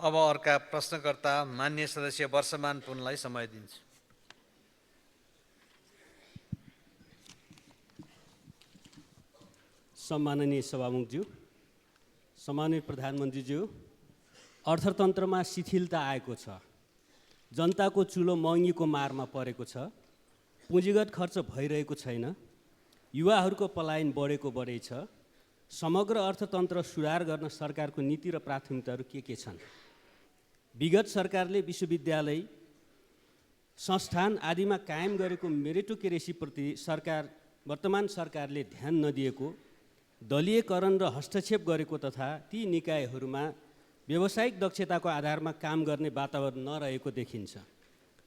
अब अर्का प्रश्नकर्ता मान्य सदस्य वर्षमान पुनलाई समय दिन्छु। सम्माननीय सभामुखज्यू, सम्मानित प्रधानमन्त्रीज्यू, अर्थतन्त्रमा शिथिलता आएको छ। जनताको चुलो महँगीको मारमा परेको छ। पुँजीगत खर्च भइरहेको छैन। युवाहरूको पलायन बढेको छ। समग्र अर्थतन्त्र सुधार गर्न सरकारको नीति र प्राथमिकताहरू के छन्? विगत सरकारले विश्वविद्यालय, संस्थान आदिमा कायम गरेको मेरिटोक्रेसीप्रति वर्तमान सरकारले ध्यान नदिएको, दलीयकरण र हस्तक्षेप गरेको तथा ती निकायहरूमा व्यावसायिक दक्षताको आधारमा काम गर्ने वातावरण नरहेको देखिन्छ।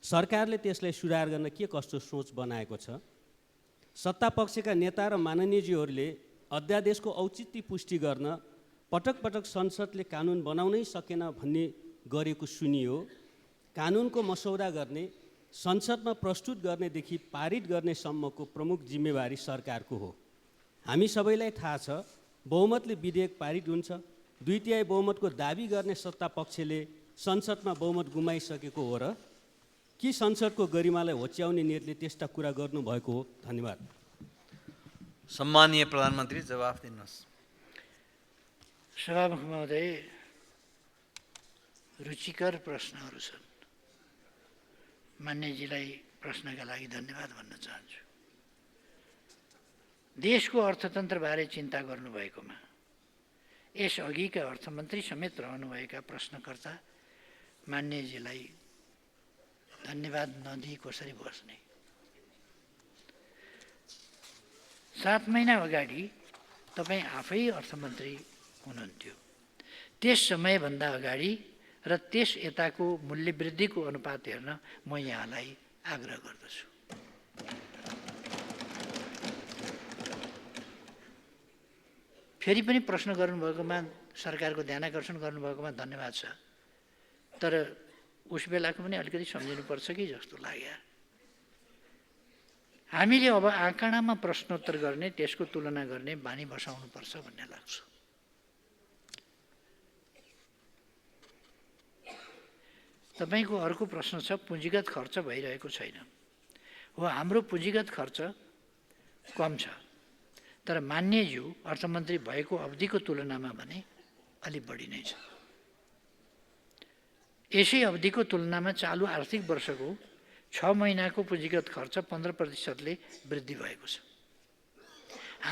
सरकारले त्यसलाई सुधार गर्न के कस्तो सोच बनाएको छ? सत्तापक्षका नेता र माननीयज्यूहरूले अध्यादेशको औचित्य पुष्टि गर्न पटक पटक संसदले कानुन बनाउनै सकेन भन्ने गरेको सुनियो। कानुनको मसौदा गर्ने, संसदमा प्रस्तुत गर्नेदेखि पारित गर्ने सम्मको प्रमुख जिम्मेवारी सरकारको हो। हामी सबैलाई थाहा छ, बहुमतले विधेयक पारित हुन्छ। 2/3 बहुमतको दाबी गर्ने सत्ता पक्षले संसदमा बहुमत गुमाइसकेको हो र कि संसदको गरिमालाई होच्याउने नियतले त्यस्ता कुरा गर्नुभएको हो? धन्यवाद। सम्मानीय प्रधानमन्त्री जवाफ दिनुहोस्। सभामुख महोदय, रुचिकर प्रश्नहरू छन्। मान्यजीलाई प्रश्नका लागि धन्यवाद भन्न चाहन्छु। देशको अर्थतन्त्रबारे चिन्ता गर्नुभएकोमा यसअघिका अर्थमन्त्री समेत रहनुभएका प्रश्नकर्ता मान्यजीलाई धन्यवाद नदिई कसरी बस्ने? 7 महिना अगाडि तपाईँ आफै अर्थमन्त्री हुनुहुन्थ्यो। त्यस समयभन्दा अगाडि र त्यस यताको मूल्यवृद्धिको अनुपात हेर्न म यहाँलाई आग्रह गर्दछु। फेरि पनि प्रश्न गर्नुभएकोमा, सरकारको ध्यानाकर्षण गर्नुभएकोमा धन्यवाद छ। तर उस बेलाको पनि अलिकति सम्झिनुपर्छ कि जस्तो लाग्यो। हामीले अब आँकडामा प्रश्नोत्तर गर्ने, त्यसको तुलना गर्ने बानी बसाउनुपर्छ भन्ने लाग्छ। तपाईको अर्को प्रश्न छ, पुँजीगत खर्च भइरहेको छैन। हो, हाम्रो पुँजीगत खर्च कम छ, तर मान्यज्यू अर्थमन्त्री भएको अवधिको तुलनामा भने अलि बढी नै छ। यसै अवधिको तुलनामा चालु आर्थिक वर्षको 6 महिनाको पुँजीगत खर्च 15%ले वृद्धि भएको छ।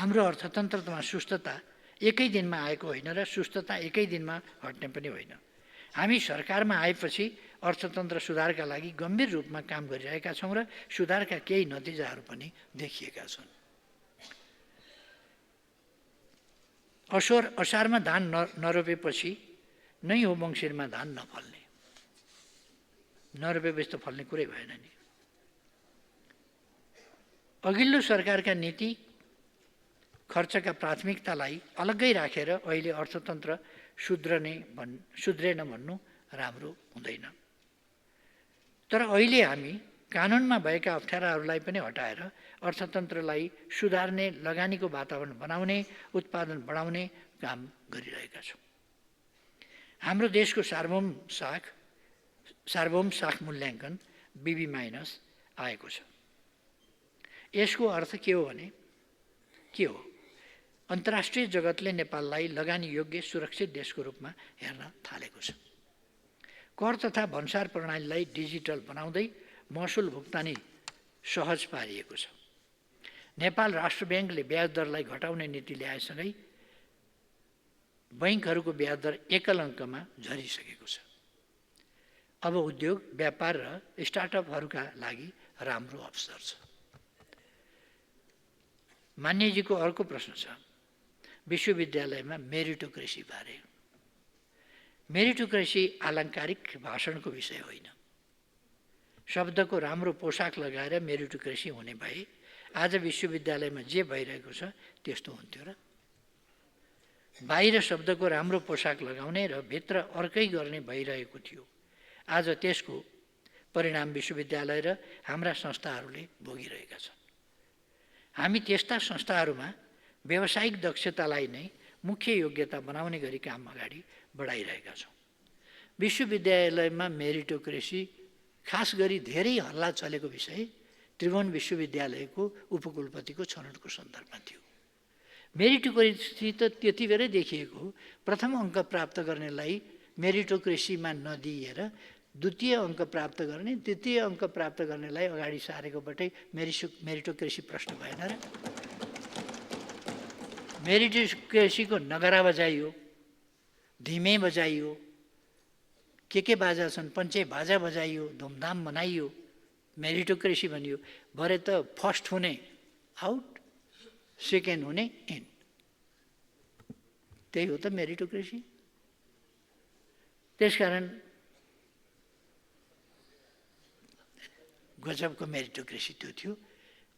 हाम्रो अर्थतन्त्रमा सुस्तता एकै दिनमा आएको होइन र सुस्तता एकै दिनमा हट्ने पनि होइन। हामी सरकारमा आएपछि अर्थतन्त्र सुधारका लागि गम्भीर रूपमा काम गरिरहेका छौँ र सुधारका केही नतिजाहरू पनि देखिएका छन्। असारमा धान नरोपेपछि नै हो मङ्सिरमा धान नफल्ने। नरोपेपछि त फल्ने कुरै भएन नि। अघिल्लो सरकारका नीति खर्चका प्राथमिकतालाई अलग्गै राखेर अहिले अर्थतन्त्र सुध्रेन भन्नु राम्रो हुँदैन। तर अहिले हामी कानुनमा भएका अप्ठ्याराहरूलाई पनि हटाएर अर्थतन्त्रलाई सुधार्ने, लगानीको वातावरण बनाउने, उत्पादन बढाउने काम गरिरहेका छौँ। हाम्रो देशको सार्वभौम साख मूल्याङ्कन BB- आएको छ। यसको अर्थ के हो भने के हो? अन्तर्राष्ट्रिय जगतले नेपाललाई लगानी योग्य सुरक्षित देशको रूपमा हेर्न थालेको छ। कर तथा भन्सार प्रणालीलाई डिजिटल बनाउँदै महसुल भुक्तानी सहज पारिएको छ। नेपाल राष्ट्र ब्याङ्कले ब्याज दरलाई घटाउने नीति ल्याएसँगै बैङ्कहरूको ब्याज दर एकल अङ्कमा झरिसकेको छ। अब उद्योग, व्यापार र स्टार्टअपहरूका लागि राम्रो अवसर छ। मान्यजीको अर्को प्रश्न छ, विश्वविद्यालयमा मेरिटोक्रेसी बारे। मेरिटोक्रेसी आलङ्कारिक भाषणको विषय होइन। शब्दको राम्रो पोसाक लगाएर मेरिटोक्रेसी हुने भए आज विश्वविद्यालयमा जे भइरहेको छ त्यस्तो हुन्थ्यो र? बाहिर शब्दको राम्रो पोसाक लगाउने र भित्र अर्कै गर्ने भइरहेको थियो। आज त्यसको परिणाम विश्वविद्यालय र हाम्रा संस्थाहरूले भोगिरहेका छन्। हामी त्यस्ता संस्थाहरूमा व्यावसायिक दक्षतालाई नै मुख्य योग्यता बनाउने गरी काम अगाडि बढाइरहेका छौँ। विश्वविद्यालयमा मेरिटोक्रेसी खास गरी धेरै हल्ला चलेको विषय त्रिभुवन विश्वविद्यालयको उपकुलपतिको छनौटको सन्दर्भमा थियो। मेरिटोक्रेसी त त्यति बेरै देखिएको हो, प्रथम अङ्क प्राप्त गर्नेलाई मेरिटोक्रेसीमा नदिएर द्वितीय अङ्क प्राप्त गर्ने, तृतीय अङ्क प्राप्त गर्नेलाई अगाडि सारेकोबाटै मेरिटोक्रेसी प्रश्न भएन र? मेरिटोक्रेसीको नगरा बजाइयो, धिमे बजाइयो, के बाजा छन् पञ्चे बाजा बजाइयो, धुमधाम मनाइयो, मेरिटोक्रेसी भनियो। भरे त फर्स्ट हुने आउट, सेकेन्ड हुने इन, त्यही हो त मेरिटोक्रेसी। त्यसकारण गजबको मेरिटोक्रेसी त्यो थियो।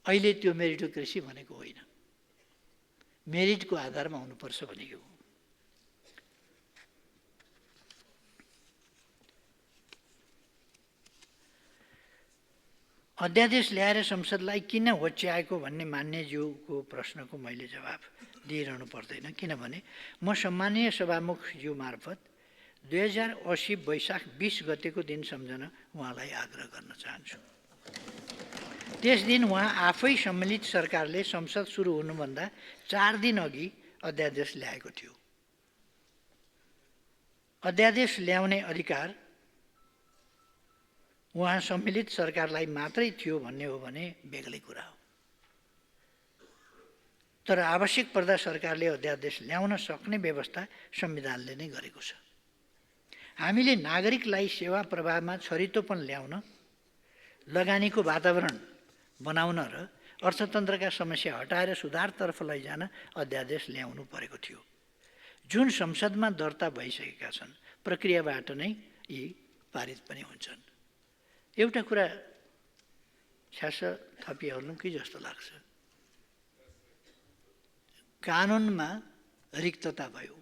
अहिले त्यो मेरिटोक्रेसी भनेको होइन, मेरिटको आधारमा हुनुपर्छ भनेको हो। अध्यादेश ल्याएर संसदलाई किन होच्याएको भन्ने मान्यज्यूको प्रश्नको मैले जवाब दिइरहनु पर्दैन, किनभने म सम्मानीय सभामुखज्यू मार्फत 2080 वैशाख 20 गतेको दिन सम्झन उहाँलाई आग्रह गर्न चाहन्छु। त्यस दिन उहाँ आफै सम्मिलित सरकारले संसद सुरु हुनुभन्दा 4 दिन अघि अध्यादेश ल्याएको थियो। अध्यादेश ल्याउने अधिकार उहाँ सम्मिलित सरकारलाई मात्रै थियो भन्ने हो भने बेग्लै कुरा हो। तर आवश्यक पर्दा सरकारले अध्यादेश ल्याउन सक्ने व्यवस्था संविधानले नै गरेको छ। हामीले नागरिकलाई सेवा प्रवाहमा छरितोपन ल्याउन, लगानीको वातावरण बनाउन र अर्थतन्त्रका समस्या हटाएर सुधारतर्फ लैजान अध्यादेश ल्याउनु परेको थियो, जुन संसदमा दर्ता भइसकेका छन्। प्रक्रियाबाट नै यी पारित पनि हुन्छन्। एउटा कुरा छ्यास थपिहाल्नु कि जस्तो लाग्छ, कानुनमा रिक्तता भयो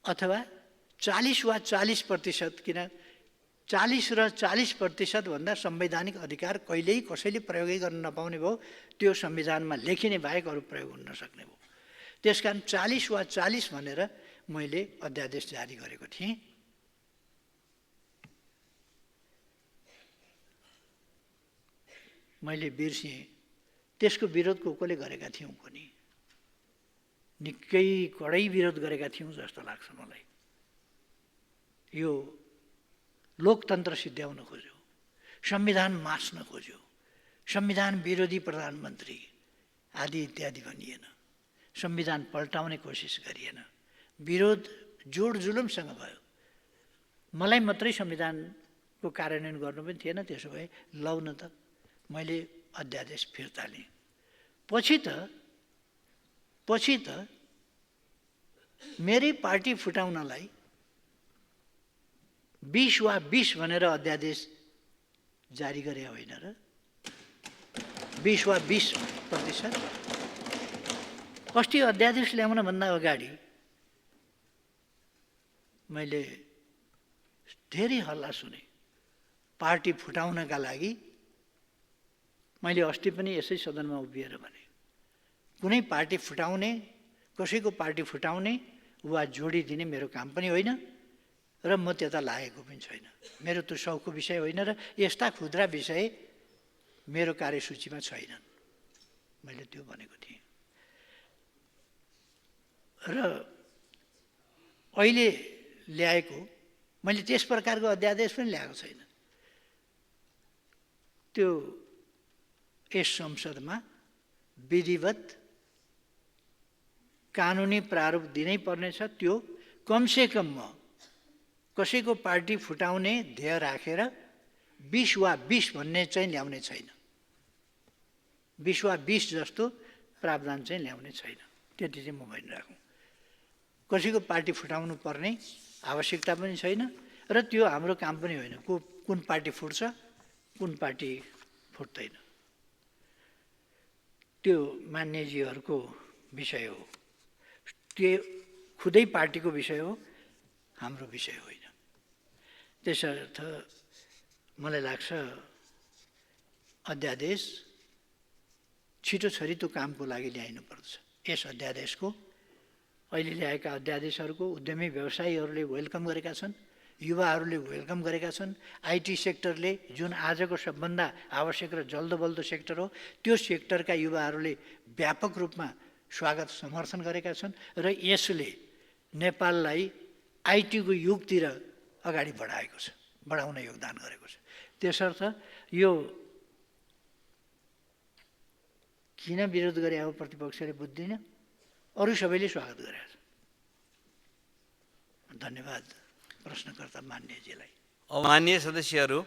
अथवा 40 वा 40%, किन 40 र 40% भन्दा संवैधानिक अधिकार कहिल्यै कसैले प्रयोगै गर्न नपाउने भयो, त्यो संविधानमा लेखिने बाहेक अरू प्रयोग हुन नसक्ने भयो। त्यसकारण 40 वा 40 भनेर मैले अध्यादेश जारी गरेको थिएँ। मैले बिर्सेँ त्यसको विरोध कसले गरेका थियौँ पनि, निकै कडै विरोध गरेका थियौँ जस्तो लाग्छ मलाई। यो लोकतन्त्र सिद्ध्याउन खोज्यो, संविधान मास्न खोज्यो, संविधान विरोधी प्रधानमन्त्री आदि इत्यादि भनिएन, संविधान पल्टाउने कोसिस गरिएन, विरोध जोड जुलुमसँग भयो। मलाई मात्रै संविधानको कार्यान्वयन गर्नु पनि थिएन। त्यसो भए लौ न त, मैले अध्यादेश फिर्ता लिएँ। पछि त मेरै पार्टी फुटाउनलाई 20 वा 20 भनेर अध्यादेश जारी गरे होइन र? 20 वा 20%। अस्ति अध्यादेश ल्याउन भन्दा अगाडि मैले धेरै हल्ला सुने पार्टी फुटाउनका लागि। मैले अस्ति पनि यसै सदनमा उभिएर भने, कुनै पार्टी फुटाउने, कसैको पार्टी फुटाउने वा जोडिदिने मेरो काम पनि होइन र म त्यता लागेको पनि छैन। मेरो त्यो सौखको विषय होइन र यस्ता खुद्रा विषय मेरो कार्यसूचीमा छैनन्। मैले त्यो भनेको थिएँ। र अहिले ल्याएको मैले त्यस प्रकारको अध्यादेश पनि ल्याएको छैन। त्यो यस संसदमा विधिवत कानुनी प्रारूप दिनै पर्नेछ। त्यो कमसेकम म कसैको पार्टी फुटाउने ध्येय राखेर 20 वा 20 भन्ने चाहिँ ल्याउने छैन। 20 वा 20 जस्तो प्रावधान चाहिँ ल्याउने छैन। त्यति चाहिँ म भनिराखौँ। कसैको पार्टी फुटाउनु पर्ने आवश्यकता पनि छैन र त्यो हाम्रो काम पनि होइन। कुन पार्टी फुट्छ, कुन पार्टी फुट्दैन, त्यो मान्यजीहरूको विषय हो। त्यो खुदै पार्टीको विषय हो, हाम्रो विषय होइन। त्यसर्थ मलाई लाग्छ अध्यादेश छिटो छरितो कामको लागि ल्याइनुपर्छ। यस अध्यादेशको अहिले ल्याएका अध्यादेशहरूको उद्यमी व्यवसायीहरूले वेलकम गरेका छन्। युवाहरूले वेलकम गरेका छन्। आइटी सेक्टरले जुन आजको सबभन्दा आवश्यक र जल्दोबल्दो सेक्टर हो, त्यो सेक्टरका युवाहरूले व्यापक रूपमा स्वागत समर्थन गरेका छन् र यसले नेपाललाई आइटीको युगतिर अगाडि बढाउन योगदान गरेको छ। त्यसर्थ यो किन विरोध गरे अब प्रतिपक्षले बुझ्दिन, अरू सबैले स्वागत गरेका छन्। धन्यवाद प्रश्नकर्ता मान्यजीलाई। अब मान्य सदस्यहरू,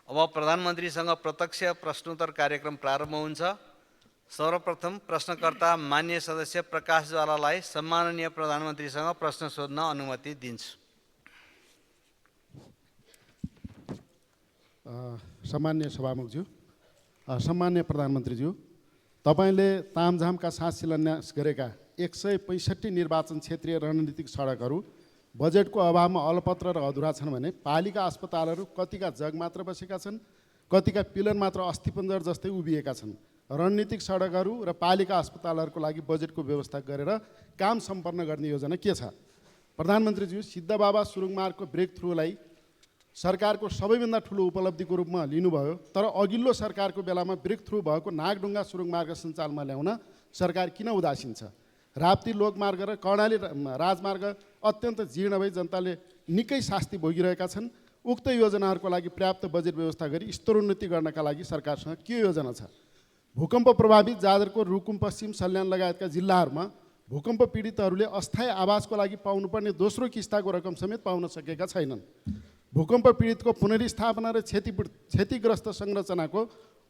अब प्रधानमन्त्रीसँग प्रत्यक्ष प्रश्नोत्तर कार्यक्रम प्रारम्भ हुन्छ। सर्वप्रथम प्रश्नकर्ता मान्य सदस्य प्रकाश ज्वालालाई सम्माननीय प्रधानमन्त्रीसँग प्रश्न सोध्न अनुमति दिन्छु। सम्मान्य सभामुखज्यू, सम्मान्य प्रधानमन्त्रीज्यू, तपाईँले तामझामका साथ शिलान्यास गरेका 165 निर्वाचन क्षेत्रीय रणनीतिक सडकहरू बजेटको अभावमा अलपत्र र अधुरा छन् भने पालिका अस्पतालहरू कतिका जग मात्र बसेका छन्, कतिका पिलर मात्र अस्थिपञ्जर जस्तै उभिएका छन्। रणनीतिक सडकहरू र पालिका अस्पतालहरूको लागि बजेटको व्यवस्था गरेर काम सम्पन्न गर्ने योजना के छ? प्रधानमन्त्रीज्यू, सिद्धबाबा सुरुङ मार्गको ब्रेक थ्रुलाई सरकारको सबैभन्दा ठुलो उपलब्धिको रूपमा लिनुभयो, तर अघिल्लो सरकारको बेलामा ब्रेक थ्रु भएको नागढुङ्गा सुरुङ मार्ग सञ्चालनमा ल्याउन सरकार किन उदासीन छ? राप्ती लोकमार्ग र कर्णाली राजमार्ग अत्यन्त जीर्ण भई जनताले निकै शास्ति भोगिरहेका छन्। उक्त योजनाहरूको लागि पर्याप्त बजेट व्यवस्था गरी स्तरोन्नति गर्नका लागि सरकारसँग के योजना छ? भूकम्प प्रभावित जाजरकोट, रुकुम पश्चिम, सल्यान लगायतका जिल्लाहरूमा भूकम्प पीडितहरूले अस्थायी आवासको लागि पाउनुपर्ने दोस्रो किस्ताको रकम समेत पाउन सकेका छैनन्। भूकम्प पीडितको पुनर्स्थापना र क्षतिग्रस्त संरचनाको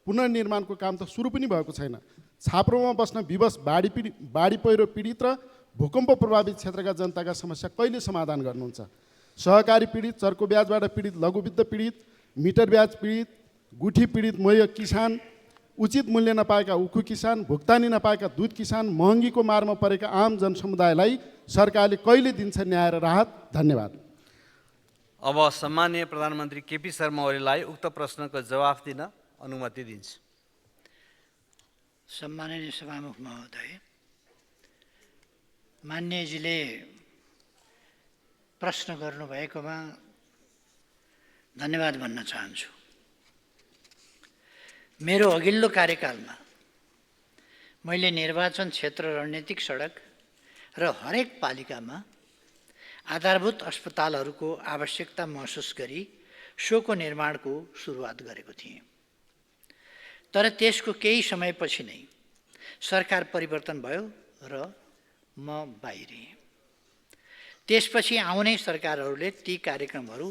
पुनर्निर्माणको काम त सुरु पनि भएको छैन। छाप्रोमा बस्न विवश बाढी पहिरो पीडित र भूकम्प प्रभावित क्षेत्रका जनताका समस्या कहिले समाधान गर्नुहुन्छ? सहकारी पीडित, चर्को ब्याजबाट पीडित लघुवित्त पीडित, मिटर ब्याज पीडित, गुठी पीडित मोय किसान, उचित मूल्य नपाएका उखु किसान, भुक्तानी नपाएका दुध किसान, महँगीको मारमा परेका आम जनसमुदायलाई सरकारले कहिले दिन्छ न्याय र राहत? धन्यवाद। अब सम्माननीय प्रधानमन्त्री केपी शर्मा ओलीलाई उक्त प्रश्नको जवाफ दिन अनुमति दिन्छु। सम्माननीय सभामुख महोदय, मान्यजीले प्रश्न गर्नुभएकोमा धन्यवाद भन्न चाहन्छु। मेरो अघिल्लो कार्यकालमा मैले निर्वाचन क्षेत्र रणनीतिक सडक र हरेक पालिकामा आधारभूत अस्पतालहरूको आवश्यकता महसुस गरी सोको निर्माणको सुरुवात गरेको थिएँ। तर त्यसको केही समयपछि नै सरकार परिवर्तन भयो र म बाहिरिएँ। त्यसपछि आउने सरकारहरूले ती कार्यक्रमहरू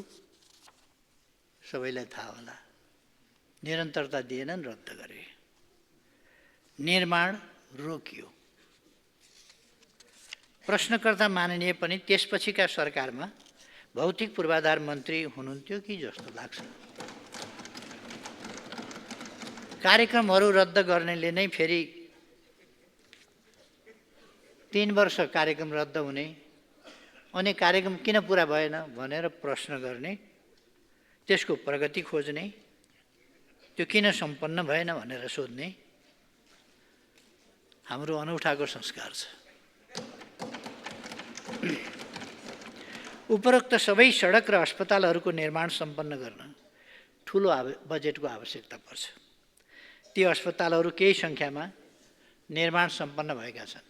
सबैलाई थाहा होला निरन्तरता दिएनन्, रद्द गरे, निर्माण रोकियो। प्रश्नकर्ता माननीय पनि त्यसपछिका सरकारमा भौतिक पूर्वाधार मन्त्री हुनुहुन्थ्यो कि जस्तो लाग्छ। कार्यक्रमहरू रद्द गर्नेले नै फेरि 3 वर्ष कार्यक्रम रद्द हुने, अनि कार्यक्रम किन पुरा भएन भनेर प्रश्न गर्ने, त्यसको प्रगति खोज्ने, त्यो किन सम्पन्न भएन भनेर सोध्ने हाम्रो अनौठाको संस्कार छ। उपरोक्त सबै सडक र अस्पतालहरूको निर्माण सम्पन्न गर्न ठुलो बजेटको आवश्यकता पर्छ। ती अस्पतालहरू केही सङ्ख्यामा निर्माण सम्पन्न भएका छन्।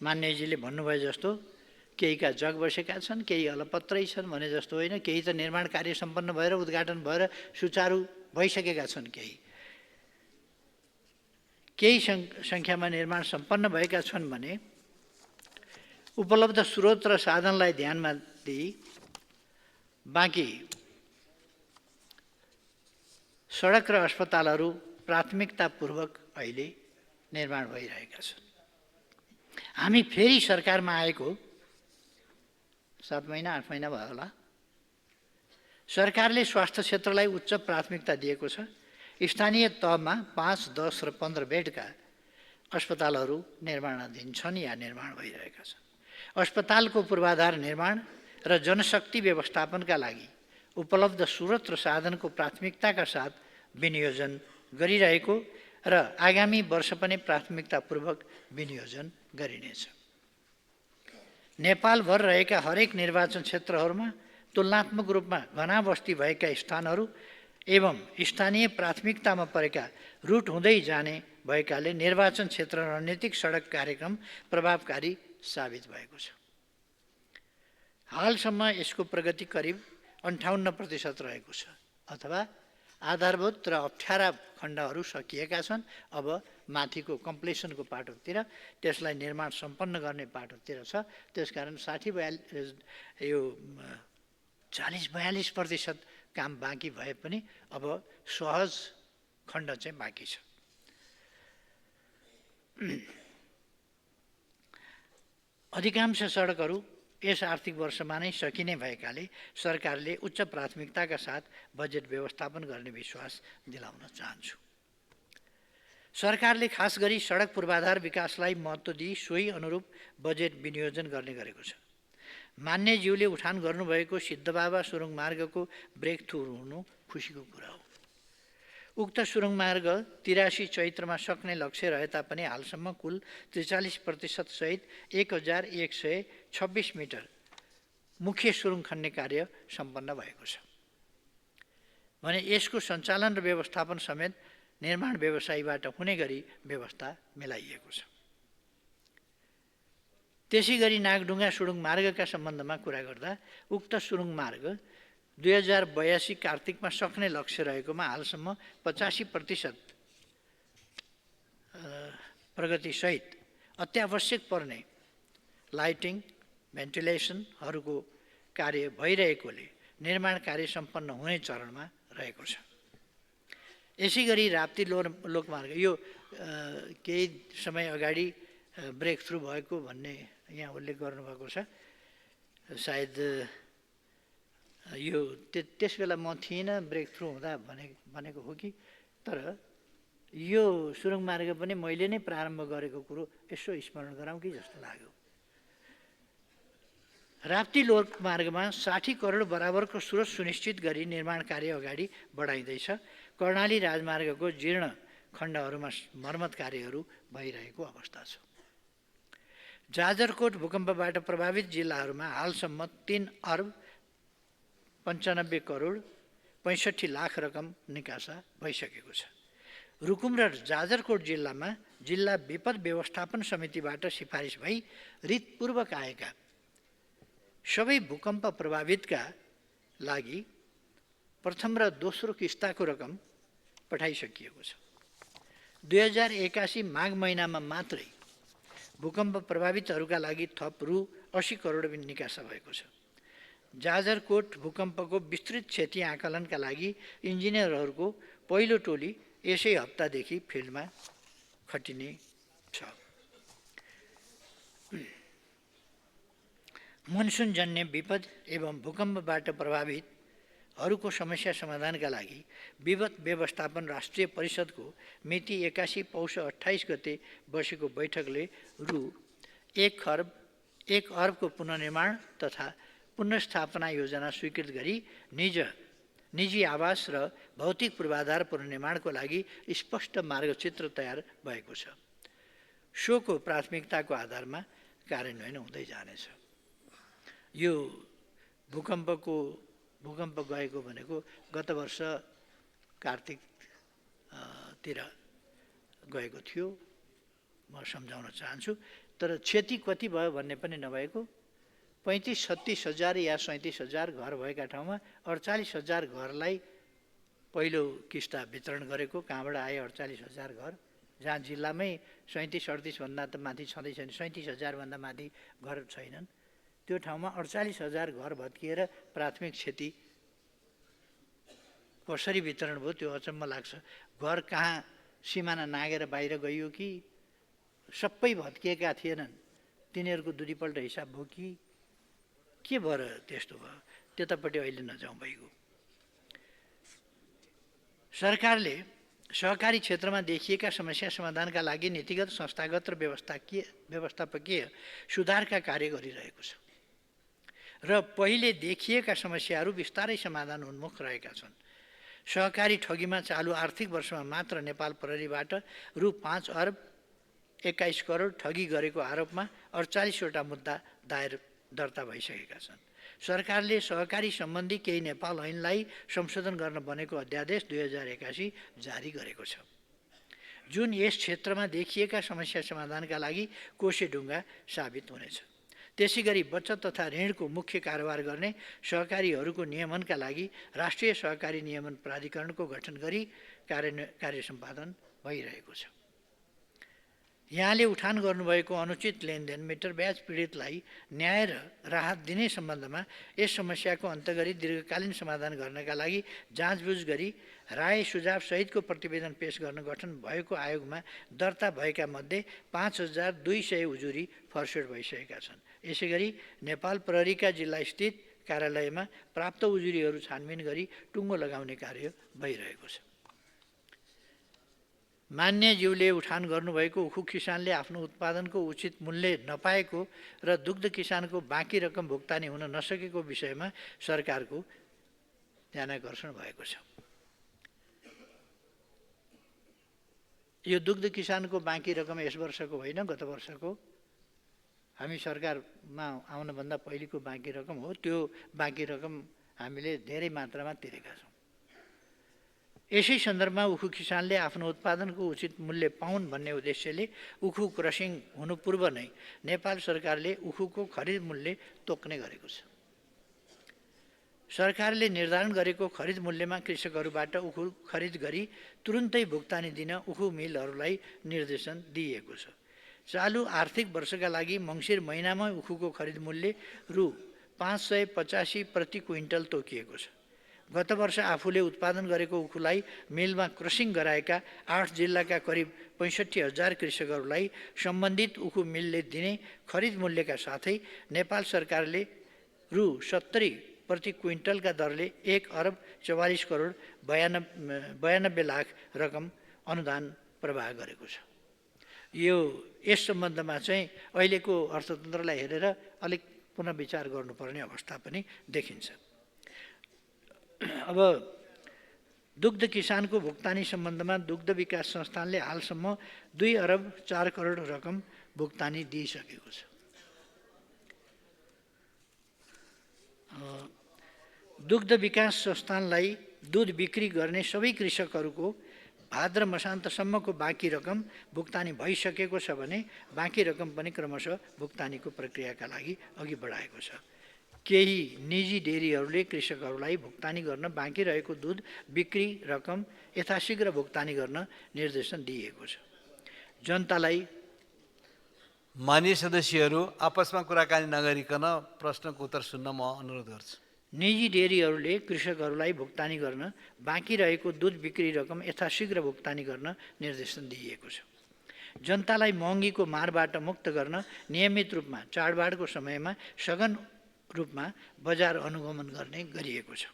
मान्यजीले भन्नुभयो जस्तो केहीका जग बसेका छन्, केही अलपत्रै छन् भने जस्तो होइन, केही त निर्माण कार्य सम्पन्न भएर उद्घाटन भएर सुचारू भइसकेका छन्। केही सङ्ख्यामा निर्माण सम्पन्न भएका छन् भने उपलब्ध स्रोत र साधनलाई ध्यानमा दिई बाँकी सडक र अस्पतालहरू प्राथमिकतापूर्वक अहिले निर्माण भइरहेका छन्। हामी फेरि सरकारमा आएको 7 महिना 8 महिना भयो होला। सरकारले स्वास्थ्य क्षेत्रलाई उच्च प्राथमिकता दिएको छ। स्थानीय तहमा 5, 10 र 15 बेडका अस्पतालहरू निर्माणाधीन छन् या निर्माण भइरहेका छन्। अस्पतालको पूर्वाधार निर्माण र जनशक्ति व्यवस्थापनका लागि उपलब्ध स्रोत र साधनको प्राथमिकताका साथ विनियोजन गरिरहेको र आगामी वर्ष पनि प्राथमिकतापूर्वक विनियोजन गरिनेछ। नेपालभर रहेका हरेक निर्वाचन क्षेत्रहरूमा तुलनात्मक रूपमा घना बस्ती भएका स्थानहरू एवं स्थानीय प्राथमिकतामा परेका रुट हुँदै जाने भएकाले निर्वाचन क्षेत्र रणनीतिक सडक कार्यक्रम प्रभावकारी साबित भएको छ। हालसम्म यसको प्रगति करिब 58% रहेको छ अथवा आधारभूत र अप्ठ्यारा खण्डहरू सकिएका छन्। अब माथिको कम्प्लिसनको पाटोतिर त्यसलाई निर्माण सम्पन्न गर्ने पाटोतिर छ। त्यसकारण 40-42% काम बाँकी भए पनि अब सहज खण्ड चाहिँ बाँकी छ। अधिकांश सडकहरू यस आर्थिक वर्षमा नै सकिने भएकाले सरकारले उच्च प्राथमिकताका साथ बजेट व्यवस्थापन गर्ने विश्वास दिलाउन चाहन्छु। सरकारले खास गरी सडक पूर्वाधार विकासलाई महत्त्व दिई सोही अनुरूप बजेट विनियोजन गर्ने गरेको छ। मान्यज्यूले उठान गर्नुभएको सिद्धबाबा सुरुङ मार्गको ब्रेक थ्रु हुनु खुसीको कुरा हो। उक्त सुरुङ मार्ग 83 चैत्रमा सक्ने लक्ष्य रहे तापनि हालसम्म कुल 43% सहित 1126 मिटर मुख्य सुरुङ खन्ने कार्य सम्पन्न भएको छ भने यसको सञ्चालन र व्यवस्थापन समेत निर्माण व्यवसायीबाट हुने गरी व्यवस्था मिलाइएको छ। त्यसै गरी नागढुङ्गा सुरुङ मार्गका सम्बन्धमा कुरा गर्दा उक्त सुरुङ मार्ग 2082 कार्तिकमा सक्ने लक्ष्य रहेकोमा हालसम्म 85% प्रगतिसहित अत्यावश्यक पर्ने लाइटिङ भेन्टिलेसनहरूको कार्य भइरहेकोले निर्माण कार्य सम्पन्न हुने चरणमा रहेको छ। यसै गरी राप्ती लोकमार्ग यो केही समय अगाडि ब्रेक थ्रु भएको भन्ने यहाँ उल्लेख गर्नुभएको छ। सायद यो त्यस बेला म थिइनँ ब्रेक थ्रु हुँदा भनेको हो कि, तर यो सुरुङ मार्ग पनि मैले नै प्रारम्भ गरेको कुरो यसो स्मरण गराउँ कि जस्तो लाग्यो। राप्ती लोकमार्गमा 60 करोड बराबरको स्रोत सुनिश्चित गरी निर्माण कार्य अगाडि बढाइँदैछ। कर्णाली राजमार्गको जीर्ण खण्डहरूमा मर्मत कार्यहरू भइरहेको अवस्था छ। जाजरकोट भूकम्पबाट प्रभावित जिल्लाहरूमा हालसम्म 3 अर्ब 95 करोड 65 लाख रकम निकासा भइसकेको छ। रुकुम र जाजरकोट जिल्लामा जिल्ला विपद व्यवस्थापन समितिबाट सिफारिस भई रितपूर्वक आएका सबै भूकम्प प्रभावितका लागि प्रथम र दोस्रो किस्ताको रकम पठाइसकिएको छ। 2081 माघ महिनामा मात्रै भूकम्प प्रभावितहरूका लागि थप रु 80 करोड निकासा भएको छ। जाजरकोट भूकम्पको विस्तृत क्षति आकलनका लागि इन्जिनियरहरूको पहिलो टोली यसै हप्तादेखि फिल्डमा खटिने छ। मनसुनजन्य विपद एवं भूकम्पबाट प्रभावितहरूको समस्या समाधानका लागि विपद व्यवस्थापन राष्ट्रिय परिषदको मिति 81 पौष 28 गते बसेको बैठकले रु 1 अर्बको पुनर्निर्माण तथा पुनर्स्थापना योजना स्वीकृत गरी निजी आवास र भौतिक पूर्वाधार पुनर्निर्माणको लागि स्पष्ट मार्गचित्र तयार भएको छ। सोको प्राथमिकताको आधारमा कार्यान्वयन हुँदै जानेछ। यो भूकम्प गएको भनेको गत वर्ष कार्तिकतिर गएको थियो, म सम्झाउन चाहन्छु। तर क्षति कति भयो भन्ने पनि नभएको 35-36 हजार या 37 हजार घर भएका ठाउँमा 48 हजार घरलाई पहिलो किस्ता वितरण गरेको। कहाँबाट आए 48 हजार घर? जहाँ जिल्लामै 37-38 भन्दा त माथि छँदै छैन, 37 हजारभन्दा माथि घर छैनन्, त्यो ठाउँमा 48 हजार घर भत्किएर प्राथमिक क्षति कसरी वितरण भयो त्यो अचम्म लाग्छ। घर कहाँ सिमाना नागेर बाहिर गइयो कि सबै भत्किएका थिएनन्, तिनीहरूको दुईपल्ट हिसाब भयो कि के भएर त्यस्तो भयो? त्यतापट्टि अहिले नजाउँ भइगयो। सरकारले सहकारी क्षेत्रमा देखिएका समस्या समाधानका लागि नीतिगत, संस्थागत र व्यवस्थापकीय सुधारका कार्य गरिरहेको छ र पहिले देखिएका समस्याहरू बिस्तारै समाधान उन्मुख रहेका छन्। सहकारी ठगीमा चालु आर्थिक वर्षमा मात्र नेपाल प्रहरीबाट रु 5 अर्ब 21 करोड ठगी गरेको आरोपमा 48 वटा मुद्दा दर्ता भइसकेका छन्। सरकारले सहकारी सम्बन्धी केही नेपाल ऐनलाई संशोधन गर्न बनेको अध्यादेश 2081 जारी गरेको छ, जुन यस क्षेत्रमा देखिएका समस्या समाधानका लागि कोसेढुङ्गा साबित हुनेछ। त्यसैगरी बचत तथा ऋणको मुख्य कारोबार गर्ने सहकारीहरूको नियमनका लागि राष्ट्रिय सहकारी नियमन प्राधिकरणको गठन गरी कार्य सम्पादन भइरहेको छ। यहाँले उठान गर्नुभएको अनुचित लेनदेन मिटर ब्याज पीडितलाई न्याय र राहत दिने सम्बन्धमा यस समस्याको अन्त गरी दीर्घकालीन समाधान गर्नका लागि जाँचबुझ गरी राय सुझाव सहितको प्रतिवेदन पेश गर्न गठन भएको आयोगमा दर्ता भएका मध्ये 5200 उजुरी फर्सेट भइसकेका छन्। यसैगरी नेपाल प्रहरीका जिल्लास्थित कार्यालयमा प्राप्त उजुरीहरू छानबिन गरी टुङ्गो लगाउने कार्य भइरहेको छ। मान्यज्यूले उठान गर्नुभएको उखु किसानले आफ्नो उत्पादनको उचित मूल्य नपाएको र दुग्ध किसानको बाँकी रकम भुक्तानी हुन नसकेको विषयमा सरकारको ध्यानाकर्षण भएको छ। यो दुग्ध किसानको बाँकी रकम यस वर्षको होइन, गत वर्षको हामी सरकारमा आउनुभन्दा पहिलेको बाँकी रकम हो। त्यो बाँकी रकम हामीले धेरै मात्रामा तिरेका छौँ। यसै सन्दर्भमा उखु किसानले आफ्नो उत्पादनको उचित मूल्य पाउन् भन्ने उद्देश्यले उखु क्रसिङ हुनु पूर्व नै नेपाल सरकारले उखुको खरिद मूल्य तोक्ने गरेको छ। सरकारले निर्धारण गरेको खरिद मूल्यमा कृषकहरूबाट उखु खरिद गरी तुरुन्तै भुक्तानी दिन उखु मिलहरूलाई निर्देशन दिइएको छ। चालु आर्थिक वर्षका लागि मङ्सिर महिनामा उखुको खरिद मूल्य रु 585 प्रति क्विन्टल तोकिएको छ। गत वर्ष आफूले उत्पादन गरेको उखुलाई मिलमा क्रसिङ गराएका 8 जिल्लाका करिब 65,000 कृषकहरूलाई सम्बन्धित उखु मिलले दिने खरिद मूल्यका साथै नेपाल सरकारले रु 70 प्रति क्विन्टलका दरले 1 अरब 44 करोड 92 लाख रकम अनुदान प्रवाह गरेको छ। यस सम्बन्धमा चाहिँ अहिलेको अर्थतन्त्रलाई हेरेर अलिक पुनः विचार गर्नुपर्ने अवस्था पनि देखिन्छ। अब दुग्ध किसानको भुक्तानी सम्बन्धमा दुग्ध विकास संस्थानले हालसम्म 2 अरब 4 करोड रकम भुक्तानी दिइसकेको छ। दुग्ध विकास संस्थानलाई दुध बिक्री गर्ने सबै कृषकहरूको भाद्र मसान्तसम्मको बाँकी रकम भुक्तानी भइसकेको छ भने बाँकी रकम पनि क्रमशः भुक्तानीको प्रक्रियाका लागि अघि बढाएको छ। केही निजी डेरीहरूले कृषकहरूलाई भुक्तानी गर्न बाँकी रहेको दुध बिक्री रकम यथाशीघ्र भुक्तानी गर्न निर्देशन दिएको छ। जनतालाई मान्य सदस्यहरू आपसमा कुराकानी नगरिकन प्रश्नको उत्तर सुन्न म अनुरोध गर्छु। निजी डेरीहरूले कृषकहरूलाई भुक्तानी गर्न बाँकी रहेको दुध बिक्री रकम यथाशीघ्र भुक्तानी गर्न निर्देशन दिइएको छ। जनतालाई महँगीको मारबाट मुक्त गर्न नियमित रूपमा चाडबाडको समयमा सघन रूपमा बजार अनुगमन गर्ने गरिएको छ।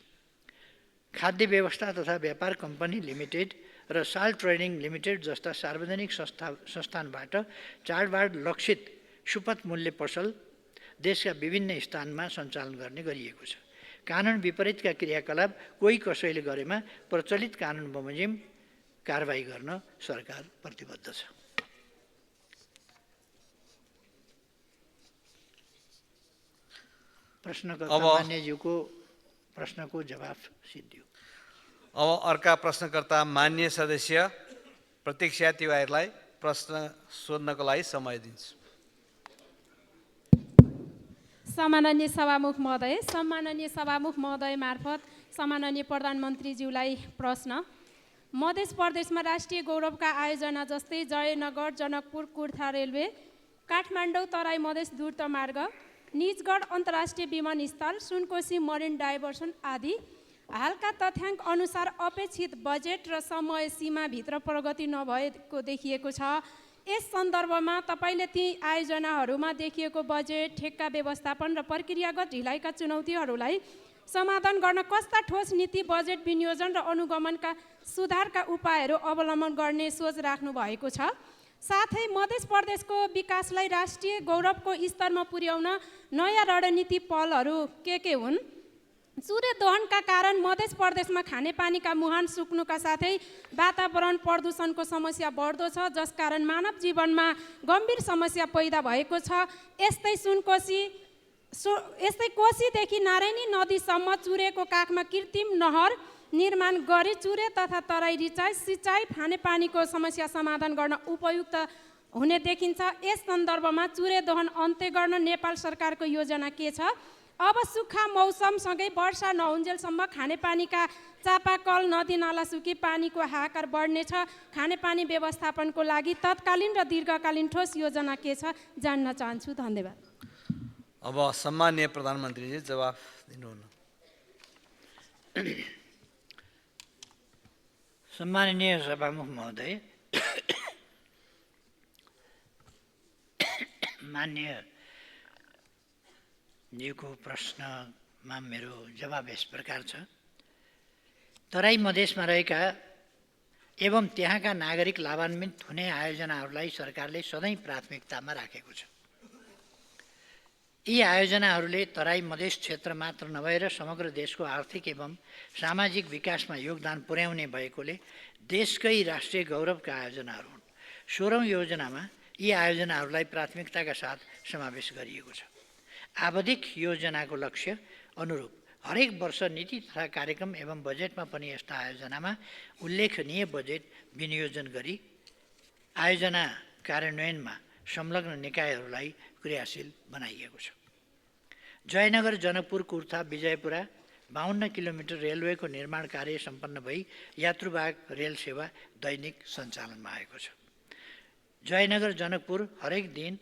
खाद्य व्यवस्था तथा व्यापार कम्पनी लिमिटेड र साल ट्रेडिङ लिमिटेड जस्ता सार्वजनिक संस्थानबाट चाडबाड लक्षित सुपथ मूल्य पसल देशका विभिन्न स्थानमा सञ्चालन गर्ने गरिएको छ। कानुन विपरीतका क्रियाकलाप कोही कसैले गरेमा प्रचलित कानुन बमोजिम कारबाही गर्न सरकार प्रतिबद्ध छ। प्रश्नकर्ता मान्यज्यूको प्रश्नको जवाफ सिद्धियो। अब अर्का प्रश्नकर्ता मान्य सदस्य प्रतीक्षा तिवारीलाई प्रश्न सोध्नको लागि समय दिन्छु। सम्माननीय सभामुख महोदय मार्फत सम्माननीय प्रधानमन्त्रीज्यूलाई प्रश्न। मध्य प्रदेशमा राष्ट्रिय गौरवका आयोजना जस्तै जयनगर जनकपुर कुर्था रेलवे, काठमाडौँ तराई मधेस द्रुत मार्ग, निजगढ अन्तर्राष्ट्रिय विमानस्थल, सुनकोशी मरिन डाइभर्सन आदि हालका तथ्याङ्क अनुसार अपेक्षित बजेट र समय सीमाभित्र प्रगति नभएको देखिएको छ। यस सन्दर्भमा तपाईँले ती आयोजनाहरूमा देखिएको बजेट, ठेक्का व्यवस्थापन र प्रक्रियागत ढिलाइका चुनौतीहरूलाई समाधान गर्न कस्ता ठोस नीति, बजेट विनियोजन र अनुगमनका सुधारका उपायहरू अवलम्बन गर्ने सोच राख्नु भएको छ। साथै मध्य प्रदेशको विकासलाई राष्ट्रिय गौरवको स्तरमा पुर्याउन नयाँ रणनीति पहलहरू के हुन्? सूर्य दोहनका कारण मध्य प्रदेशमा खानेपानीका मुहान सुक्नुका साथै वातावरण प्रदूषणको समस्या बढ्दो छ, जसकारण मानव जीवनमा गम्भीर समस्या पैदा भएको छ। यस्तै सुनकोशी यस्तै कोसीदेखि नारायणी नदीसम्म चुरेको काखमा कृत्रिम नहर निर्माण गरी चुरे तथा तराई रिचाइ सिँचाइ खानेपानीको समस्या समाधान गर्न उपयुक्त हुने देखिन्छ। यस सन्दर्भमा चुरे दोहन अन्त्य गर्न नेपाल सरकारको योजना के छ? अब सुक्खा मौसमसँगै वर्षा नहुन्जेलसम्म खानेपानीका चापाकल नदी नाला सुकी पानीको हाहाकार बढ्नेछ। खानेपानी व्यवस्थापनको लागि तत्कालीन र दीर्घकालीन ठोस योजना के छ जान्न चाहन्छु। धन्यवाद। अब सम्माननीय प्रधानमन्त्रीजी जवाफ दिनुहुन। सम्माननीय सभामुख महोदय, माननीय ज्यूको प्रश्नमा मेरो जवाब यस प्रकार छ। तराई मधेसमा रहेका एवं त्यहाँका नागरिक लाभान्वित हुने आयोजनाहरूलाई सरकारले सधैँ प्राथमिकतामा राखेको छ। यी आयोजनाहरूले तराई मधेस क्षेत्र मात्र नभएर समग्र देशको आर्थिक एवं सामाजिक विकासमा योगदान पुर्याउने भएकोले देशकै राष्ट्रिय गौरवका आयोजनाहरू हुन्। 16औं योजनामा यी आयोजनाहरूलाई प्राथमिकताका साथ समावेश गरिएको छ। आवधिक योजनाको लक्ष्य अनुरूप हरेक वर्ष नीति तथा कार्यक्रम एवं बजेटमा पनि यस्ता आयोजनामा उल्लेखनीय बजेट विनियोजन गरी आयोजना कार्यान्वयनमा संलग्न निकायहरूलाई क्रियाशील बनाइएको छ। जयनगर, जनकपुर, कुर्था, विजयपुरा 52 किलोमिटर रेलवेको निर्माण कार्य सम्पन्न भई यात्रुवाहक रेल सेवा दैनिक सञ्चालनमा आएको छ। जयनगर जनकपुर हरेक दिन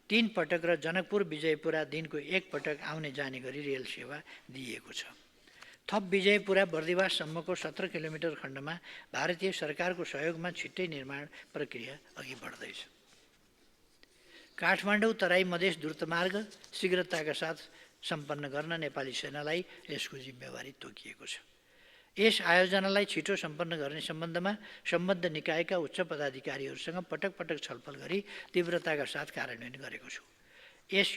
3 पटक र जनकपुर विजयपुरा दिनको 1 पटक आउने जाने गरी रेल सेवा दिइएको छ। थप विजयपुरा बर्दिवाससम्मको 17 किलोमिटर खण्डमा भारतीय सरकारको सहयोगमा छिट्टै निर्माण प्रक्रिया अघि बढ्दैछ। काठमाडौँ तराई मधेस द्रुतमार्ग शीघ्रताका साथ सम्पन्न गर्न नेपाली सेनालाई यसको जिम्मेवारी तोकिएको छ। यस आयोजनालाई छिटो सम्पन्न गर्ने सम्बन्धमा सम्बद्ध निकायका उच्च पदाधिकारीहरूसँग पटक पटक छलफल गरी तीव्रताका साथ कार्यान्वयन गरेको छु। यस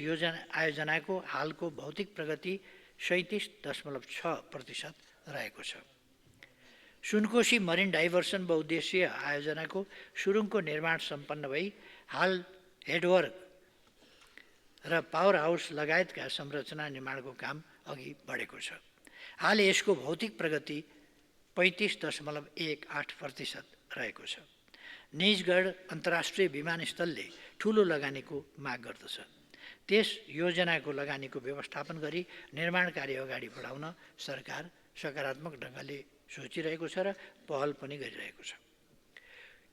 आयोजनाको हालको भौतिक प्रगति 37.6% रहेको छ। सुनकोशी मरिन डाइभर्सन बहुद्देश्यीय आयोजनाको सुरुङको निर्माण सम्पन्न भई हाल हेडवर्क र पावर हाउस लगायतका संरचना निर्माणको काम अघि बढेको छ। हाल यसको भौतिक प्रगति 35.18% रहेको छ। निजगढ अन्तर्राष्ट्रिय विमानस्थलले ठुलो लगानीको माग गर्दछ। त्यस योजनाको लगानीको व्यवस्थापन गरी निर्माण कार्य अगाडि बढाउन सरकार सकारात्मक ढङ्गले सोचिरहेको छ र पहल पनि गरिरहेको छ।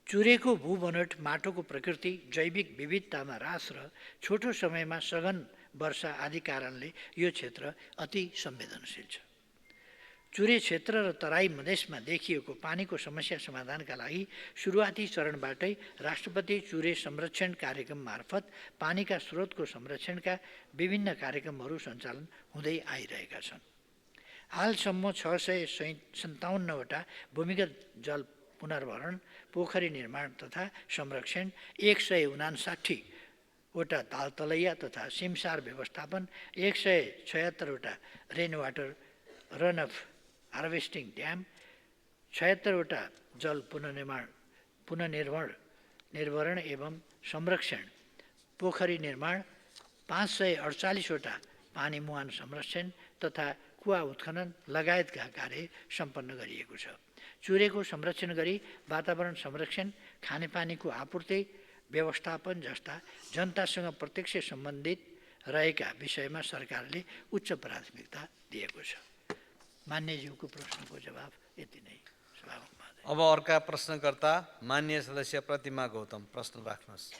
चुरेको भूबनोट माटोको प्रकृति, जैविक विविधतामा ह्रास र छोटो समयमा सघन वर्षा आदि कारणले यो क्षेत्र अति संवेदनशील छ। चुरे क्षेत्र र तराई मधेसमा देखिएको पानीको समस्या समाधानका लागि सुरुवाती चरणबाटै राष्ट्रपति चुरे संरक्षण कार्यक्रम मार्फत पानीका स्रोतको संरक्षणका विभिन्न कार्यक्रमहरू सञ्चालन हुँदै आइरहेका छन्। हालसम्म 657 वटा भूमिगत जल पुनर्भरण, पोखरी निर्माण तथा संरक्षण, 159 वटा तालतलैया तथा सिमसार व्यवस्थापन, 176 वटा rain water run off harvesting dam, 76 वटा जल पुनर्निर्भरण एवं संरक्षण, पोखरी निर्माण, 548 वटा पानी मुहान संरक्षण तथा कुवा उत्खनन लगायतका कार्य सम्पन्न गरिएको छ। चुरेको संरक्षण गरी वातावरण संरक्षण, खानेपानीको आपूर्ति व्यवस्थापन जस्ता जनतासँग प्रत्यक्ष सम्बन्धित रहेका विषयमा सरकारले उच्च प्राथमिकता दिएको छ। मान्यज्यूको प्रश्नको जवाब यति नै। सभामुख महोदय। अब अर्का प्रश्नकर्ता मान्य सदस्य प्रतिमा गौतम, प्रश्न राख्नुहोस्।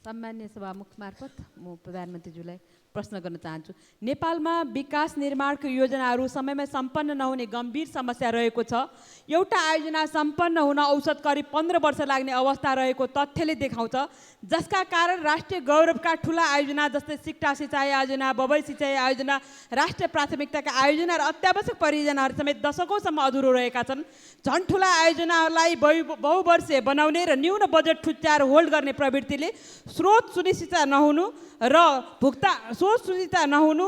सम्मान्य सभामुख मार्फत म प्रधानमन्त्रीज्यूलाई प्रश्न गर्न चाहन्छु। नेपालमा विकास निर्माणको योजनाहरू समयमा सम्पन्न नहुने गम्भीर समस्या रहेको छ। एउटा आयोजना सम्पन्न हुन औसत करिब 15 वर्ष लाग्ने अवस्था रहेको तथ्यले देखाउँछ, जसका कारण राष्ट्रिय गौरवका ठुला आयोजना जस्तै सिक्टा सिँचाइ आयोजना, बबई सिँचाइ आयोजना, राष्ट्रिय प्राथमिकताका आयोजना र अत्यावश्यक परियोजनाहरू समेत दशकौँसम्म अधुरो रहेका छन्। झन् ठुला आयोजनाहरूलाई बहुवर्षीय बनाउने र न्यून बजेट ठुच्चाएर होल्ड गर्ने प्रवृत्तिले स्रोत सुनिश्चित नहुनु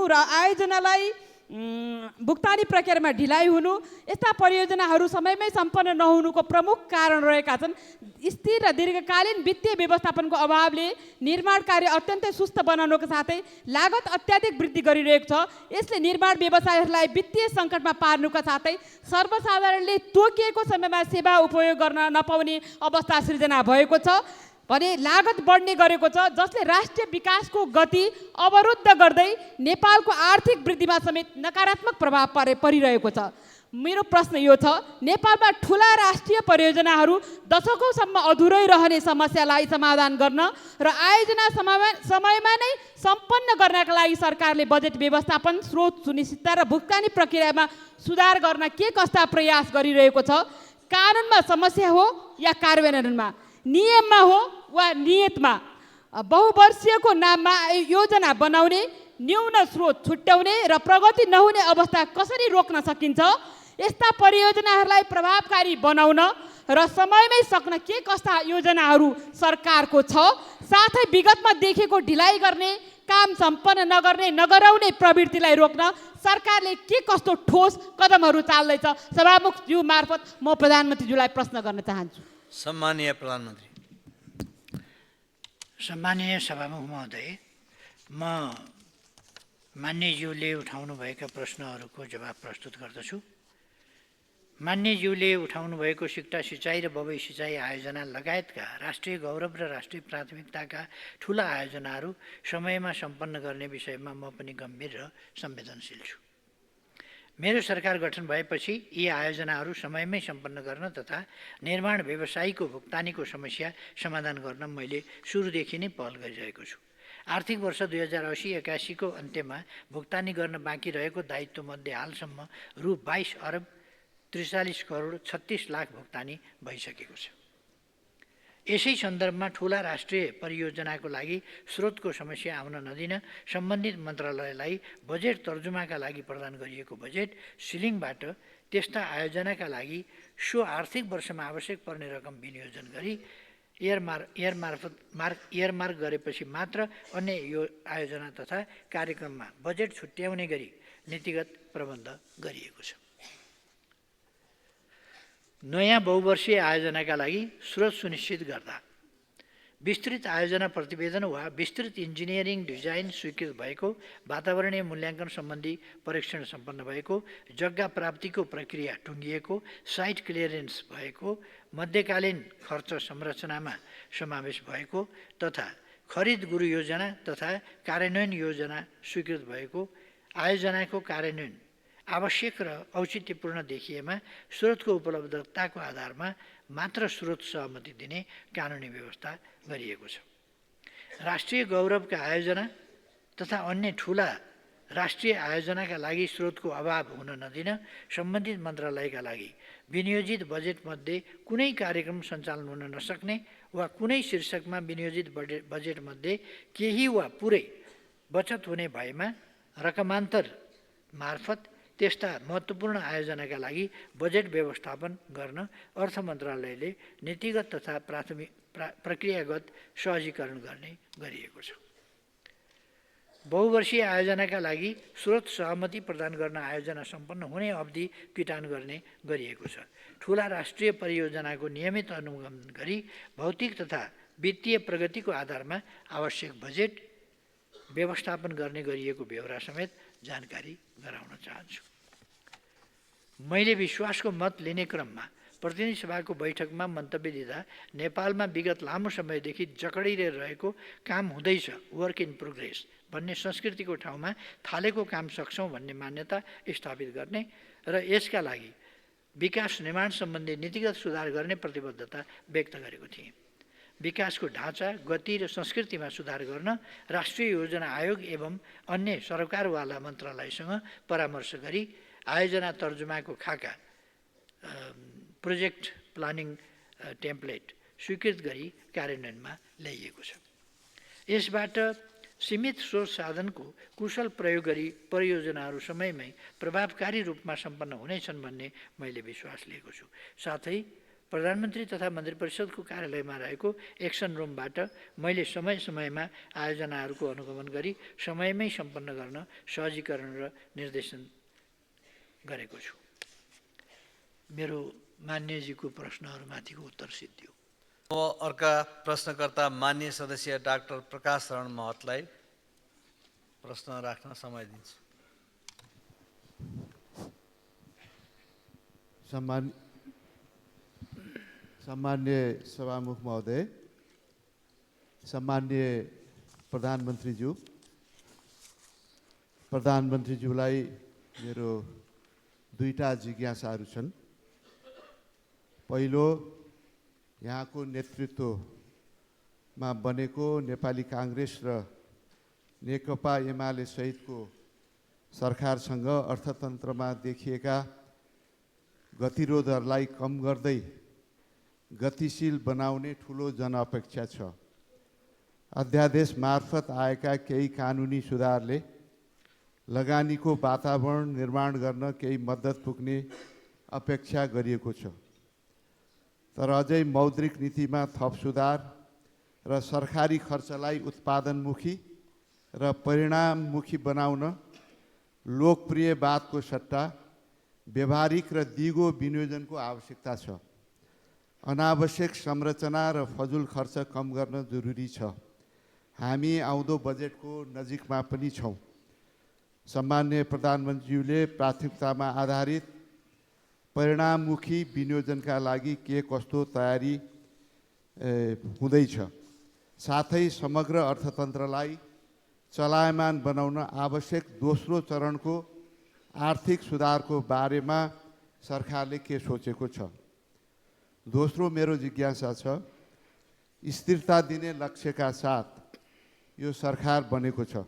र आयोजनालाई भुक्तानी प्रक्रियामा ढिलाइ हुनु, यस्ता परियोजनाहरू समयमै सम्पन्न नहुनुको प्रमुख कारण रहेका छन्। स्थिर र दीर्घकालीन वित्तीय व्यवस्थापनको अभावले निर्माण कार्य अत्यन्तै सुस्त बनाउनुको साथै लागत अत्याधिक वृद्धि गरिरहेको छ। यसले निर्माण व्यवसायहरूलाई वित्तीय सङ्कटमा पार्नुका साथै सर्वसाधारणले तोकिएको समयमा सेवा उपयोग गर्न नपाउने अवस्था सिर्जना भएको छ भने लागत बढ्ने गरेको छ, जसले राष्ट्रिय विकासको गति अवरुद्ध गर्दै नेपालको आर्थिक वृद्धिमा समेत नकारात्मक प्रभाव परिरहेको छ। मेरो प्रश्न यो छ, नेपालमा ठुला राष्ट्रिय परियोजनाहरू दशकौँसम्म अधुरै रहने समस्यालाई समाधान गर्न र आयोजना समयमा नै सम्पन्न गर्नका लागि सरकारले बजेट व्यवस्थापन, स्रोत सुनिश्चितता र भुक्तानी प्रक्रियामा सुधार गर्न के कस्ता प्रयास गरिरहेको छ? कानुनमा समस्या हो या कार्यान्वयनमा, नियममा हो वा नियतमा? बहुवर्षीयको नाममा योजना बनाउने, न्यून स्रोत छुट्याउने र प्रगति नहुने अवस्था कसरी रोक्न सकिन्छ? यस्ता परियोजनाहरूलाई प्रभावकारी बनाउन र समयमै सक्न के कस्ता योजनाहरू सरकारको छ? साथै विगतमा देखेको ढिलाइ गर्ने, काम सम्पन्न नगर्ने, नगराउने प्रवृत्तिलाई रोक्न सरकारले के कस्तो ठोस कदमहरू चाल्दैछ? सभामुखज्यू मार्फत म प्रधानमन्त्रीज्यूलाई प्रश्न गर्न चाहन्छु। सम्माननीय प्रधानमन्त्री। सम्माननीय सभामुख महोदय, म मान्यज्यूले उठाउनुभएका प्रश्नहरूको जवाब प्रस्तुत गर्दछु। मान्यज्यूले उठाउनुभएको सिक्टा सिँचाइ र बबई सिँचाइ आयोजना लगायतका राष्ट्रिय गौरव र राष्ट्रिय प्राथमिकताका ठुला आयोजनाहरू समयमा सम्पन्न गर्ने विषयमा म पनि गम्भीर र संवेदनशील छु। मेरो सरकार गठन भएपछि यी आयोजनाहरू समयमै सम्पन्न गर्न तथा निर्माण व्यवसायीको भुक्तानीको समस्या समाधान गर्न मैले सुरुदेखि नै पहल गरिरहेको छु। आर्थिक वर्ष 2080-81 को अन्त्यमा भुक्तानी गर्न बाँकी रहेको दायित्वमध्ये हालसम्म रु 22 अरब 43 करोड 36 लाख भुक्तानी भइसकेको छ। यसै सन्दर्भमा ठुला राष्ट्रिय परियोजनाको लागि स्रोतको समस्या आउन नदिन सम्बन्धित मन्त्रालयलाई बजेट तर्जुमाका लागि प्रदान गरिएको बजेट सिलिङबाट त्यस्ता आयोजनाका लागि सो आर्थिक वर्षमा आवश्यक पर्ने रकम विनियोजन गरी एयरमार्क गरेपछि मात्र अन्य यो आयोजना तथा कार्यक्रममा बजेट छुट्याउने गरी नीतिगत प्रबन्ध गरिएको छ। नयाँ बहुवर्षीय आयोजनाका लागि स्रोत सुनिश्चित गर्दा विस्तृत आयोजना प्रतिवेदन वा विस्तृत इन्जिनियरिङ डिजाइन स्वीकृत भएको, वातावरणीय मूल्याङ्कन सम्बन्धी परीक्षण सम्पन्न भएको, जग्गा प्राप्तिको प्रक्रिया टुङ्गिएको, साइट क्लियरेन्स भएको, मध्यकालीन खर्च संरचनामा समावेश भएको तथा खरिद गुरु योजना तथा कार्यान्वयन योजना स्वीकृत भएको, आयोजनाको कार्यान्वयन आवश्यक र औचित्यपूर्ण देखिएमा स्रोतको उपलब्धताको आधारमा मात्र स्रोत सहमति दिने कानुनी व्यवस्था गरिएको छ। राष्ट्रिय गौरवका आयोजना तथा अन्य ठुला राष्ट्रिय आयोजनाका लागि स्रोतको अभाव हुन नदिन सम्बन्धित मन्त्रालयका लागि विनियोजित बजेटमध्ये कुनै कार्यक्रम सञ्चालन हुन नसक्ने वा कुनै शीर्षकमा विनियोजित बजेटमध्ये केही वा पुरै बचत हुने भएमा रकमान्तर मार्फत त्यस्ता महत्त्वपूर्ण आयोजनाका लागि बजेट व्यवस्थापन गर्न अर्थ मन्त्रालयले नीतिगत तथा प्रक्रियागत सहजीकरण गर्ने गरिएको छ। बहुवर्षीय आयोजनाका लागि स्रोत सहमति प्रदान गर्न आयोजना सम्पन्न हुने अवधि पिटान गर्ने गरिएको छ। ठुला राष्ट्रिय परियोजनाको नियमित अनुगमन गरी भौतिक तथा वित्तीय प्रगतिको आधारमा आवश्यक बजेट व्यवस्थापन गर्ने गरिएको बेहोरा समेत जानकारी गराउन चाहन्छु। मैले विश्वासको मत लिने क्रममा प्रतिनिधि सभाको बैठकमा मन्तव्य दिँदा नेपालमा विगत लामो समयदेखि जकडिएर रहेको काम हुँदैछ, वर्क इन प्रोग्रेस भन्ने संस्कृतिको ठाउँमा थालेको काम सक्छौँ भन्ने मान्यता स्थापित गर्ने र यसका लागि विकास निर्माण सम्बन्धी नीतिगत सुधार गर्ने प्रतिबद्धता व्यक्त गरेको थिएँ। विकासको ढाँचा, गति र संस्कृतिमा सुधार गर्न राष्ट्रिय योजना आयोग एवं अन्य सरकारवाला मन्त्रालयसँग परामर्श गरी आयोजना तर्जुमाको खाका प्रोजेक्ट प्लानिङ टेम्प्लेट स्वीकृत गरी कार्यान्वयनमा ल्याइएको छ। यसबाट सीमित स्रोत साधनको कुशल प्रयोग गरी परियोजनाहरू समयमै प्रभावकारी रूपमा सम्पन्न हुनेछन् भन्ने मैले विश्वास लिएको छु। साथै प्रधानमन्त्री तथा मन्त्री परिषदको कार्यालयमा रहेको एक्सन रुमबाट मैले समय समयमा आयोजनाहरूको अनुगमन गरी समयमै सम्पन्न गर्न सहजीकरण र निर्देशन गरेको छु। मेरो मान्यजीको प्रश्नहरूमाथिको उत्तर सिद्धियो। अब अर्का प्रश्नकर्ता मान्य सदस्य डाक्टर प्रकाश शरण महतलाई प्रश्न राख्न समय दिन्छु। सम्मान्य सभामुख महोदय, सम्मान्य प्रधानमन्त्रीज्यू, प्रधानमन्त्रीज्यूलाई मेरो दुईटा जिज्ञासाहरू छन्। पहिलो, यहाँको नेतृत्वमा बनेको नेपाली काङ्ग्रेस र नेकपा एमाले सहितको सरकारसँग अर्थतन्त्रमा देखिएका गतिरोधहरूलाई कम गर्दै गतिशील बनाउने ठुलो जनअपेक्षा छ। अध्यादेश मार्फत आएका केही कानुनी सुधारले लगानीको वातावरण निर्माण गर्न केही मद्दत पुग्ने अपेक्षा गरिएको छ। तर अझै मौद्रिक नीतिमा थप सुधार र सरकारी खर्चलाई उत्पादनमुखी र परिणाममुखी बनाउन लोकप्रियवादको सट्टा व्यवहारिक र दिगो विनियोजनको आवश्यकता छ। अनावश्यक संरचना र फजुल खर्च कम गर्न जरुरी छ। हामी आउँदो बजेटको नजिकमा पनि छौँ। सम्मान्य प्रधानमन्त्रीज्यूले प्राथमिकतामा आधारित परिणाममुखी विनियोजनका लागि के कस्तो तयारी हुँदैछ, साथै समग्र अर्थतन्त्रलाई चलायमान बनाउन आवश्यक दोस्रो चरणको आर्थिक सुधारको बारेमा सरकारले के सोचेको छ। दोस्रो मेरो जिज्ञासा छ, स्थिरता दिने लक्ष्यका साथ यो सरकार बनेको छ।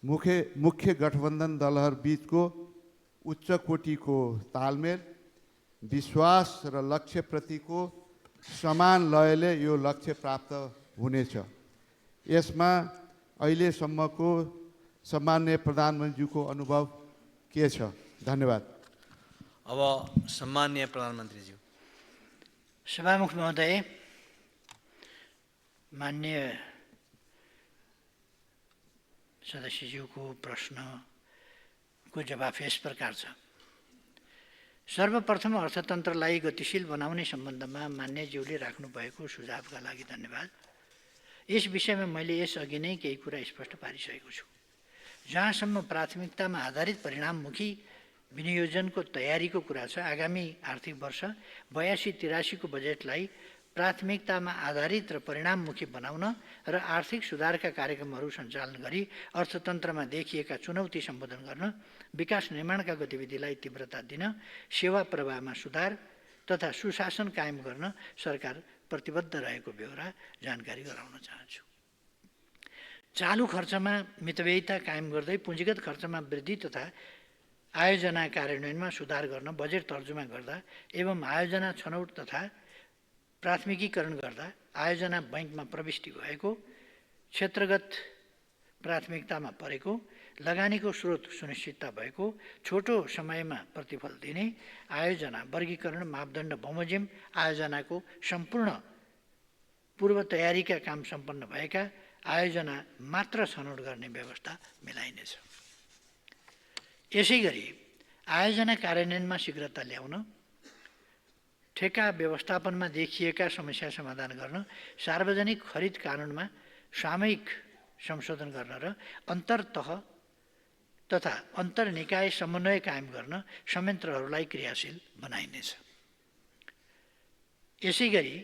मुख्य गठबन्धन दलहरू बीचको उच्च कोटिको तालमेल, विश्वास र लक्ष्यप्रतिको समान लयले यो लक्ष्य प्राप्त हुनेछ। यसमा अहिलेसम्मको सम्मान्य प्रधानमन्त्रीको अनुभव के छ? धन्यवाद। अब सम्मान्य प्रधानमन्त्रीज्यू। सभामुख महोदय, मान्य सदस्यज्यूको प्रश्नको जवाफ यस प्रकार छ। सर्वप्रथम अर्थतन्त्रलाई गतिशील बनाउने सम्बन्धमा मान्यज्यूले राख्नुभएको सुझावका लागि धन्यवाद। यस विषयमा मैले यसअघि नै केही कुरा स्पष्ट पारिसकेको छु। जहाँसम्म प्राथमिकतामा आधारित परिणाममुखी विनियोजनको तयारीको कुरा छ, आगामी आर्थिक वर्ष 82-83 को बजेटलाई प्राथमिकतामा आधारित र परिणाममुखी बनाउन र आर्थिक सुधारका कार्यक्रमहरू सञ्चालन गरी अर्थतन्त्रमा देखिएका चुनौती सम्बोधन गर्न, विकास निर्माणका गतिविधिलाई तीव्रता दिन, सेवा प्रवाहमा सुधार तथा सुशासन कायम गर्न सरकार प्रतिबद्ध रहेको बेहोरा जानकारी गराउन चाहन्छु। चालु खर्चमा मितव्ययिता कायम गर्दै पुँजीगत खर्चमा वृद्धि तथा आयोजना कार्यान्वयनमा सुधार गर्न बजेट तर्जुमा गर्दा एवं आयोजना छनौट तथा प्राथमिकीकरण गर्दा आयोजना बैंकमा प्रविष्टि भएको, क्षेत्रगत प्राथमिकतामा परेको, लगानीको स्रोत सुनिश्चितता भएको, छोटो समयमा प्रतिफल दिने, आयोजना वर्गीकरण मापदण्ड बमोजिम आयोजनाको सम्पूर्ण पूर्व तयारीका काम सम्पन्न भएका आयोजना मात्र छनौट गर्ने व्यवस्था मिलाइनेछ। यसै गरी आयोजना कार्यान्वयनमा शीघ्रता ल्याउन, ठेक्का व्यवस्थापनमा देखिएका समस्या समाधान गर्न, सार्वजनिक खरिद कानुनमा सामयिक संशोधन गर्न र अन्तर्तह तथा अन्तर्निकाय समन्वय कायम गर्न संयन्त्रहरूलाई क्रियाशील बनाइनेछ। यसै गरी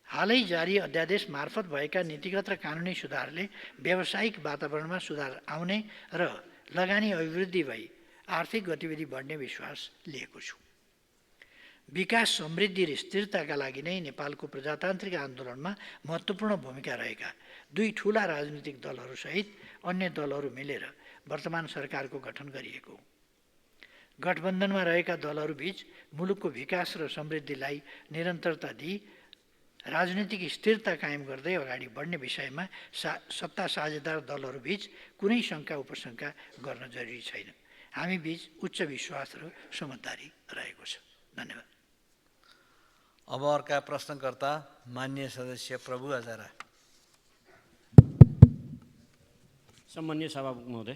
हालै जारी अध्यादेश मार्फत भएका नीतिगत र कानुनी सुधारले व्यावसायिक वातावरणमा सुधार आउने र लगानी अभिवृद्धि भई आर्थिक गतिविधि बढ्ने विश्वास लिएको छु। विकास, समृद्धि र स्थिरताका लागि नै नेपालको प्रजातान्त्रिक आन्दोलनमा महत्त्वपूर्ण भूमिका रहेका दुई ठूला राजनीतिक दलहरूसहित अन्य दलहरू मिलेर वर्तमान सरकारको गठन गरिएको हो। गठबन्धनमा रहेका दलहरूबीच मुलुकको विकास र समृद्धिलाई निरन्तरता दिई राजनीतिक स्थिरता कायम गर्दै अगाडि बढ्ने विषयमा सत्ता साझेदार दलहरूबीच कुनै शङ्का उपशङ्का गर्न जरुरी छैन। हामी बीच उच्च विश्वास र समझदारी रहेको छ। धन्यवाद। अब अर्का प्रश्नकर्ता मान्य सदस्य प्रभु हजारा। सम्मान्य सभामुख महोदय,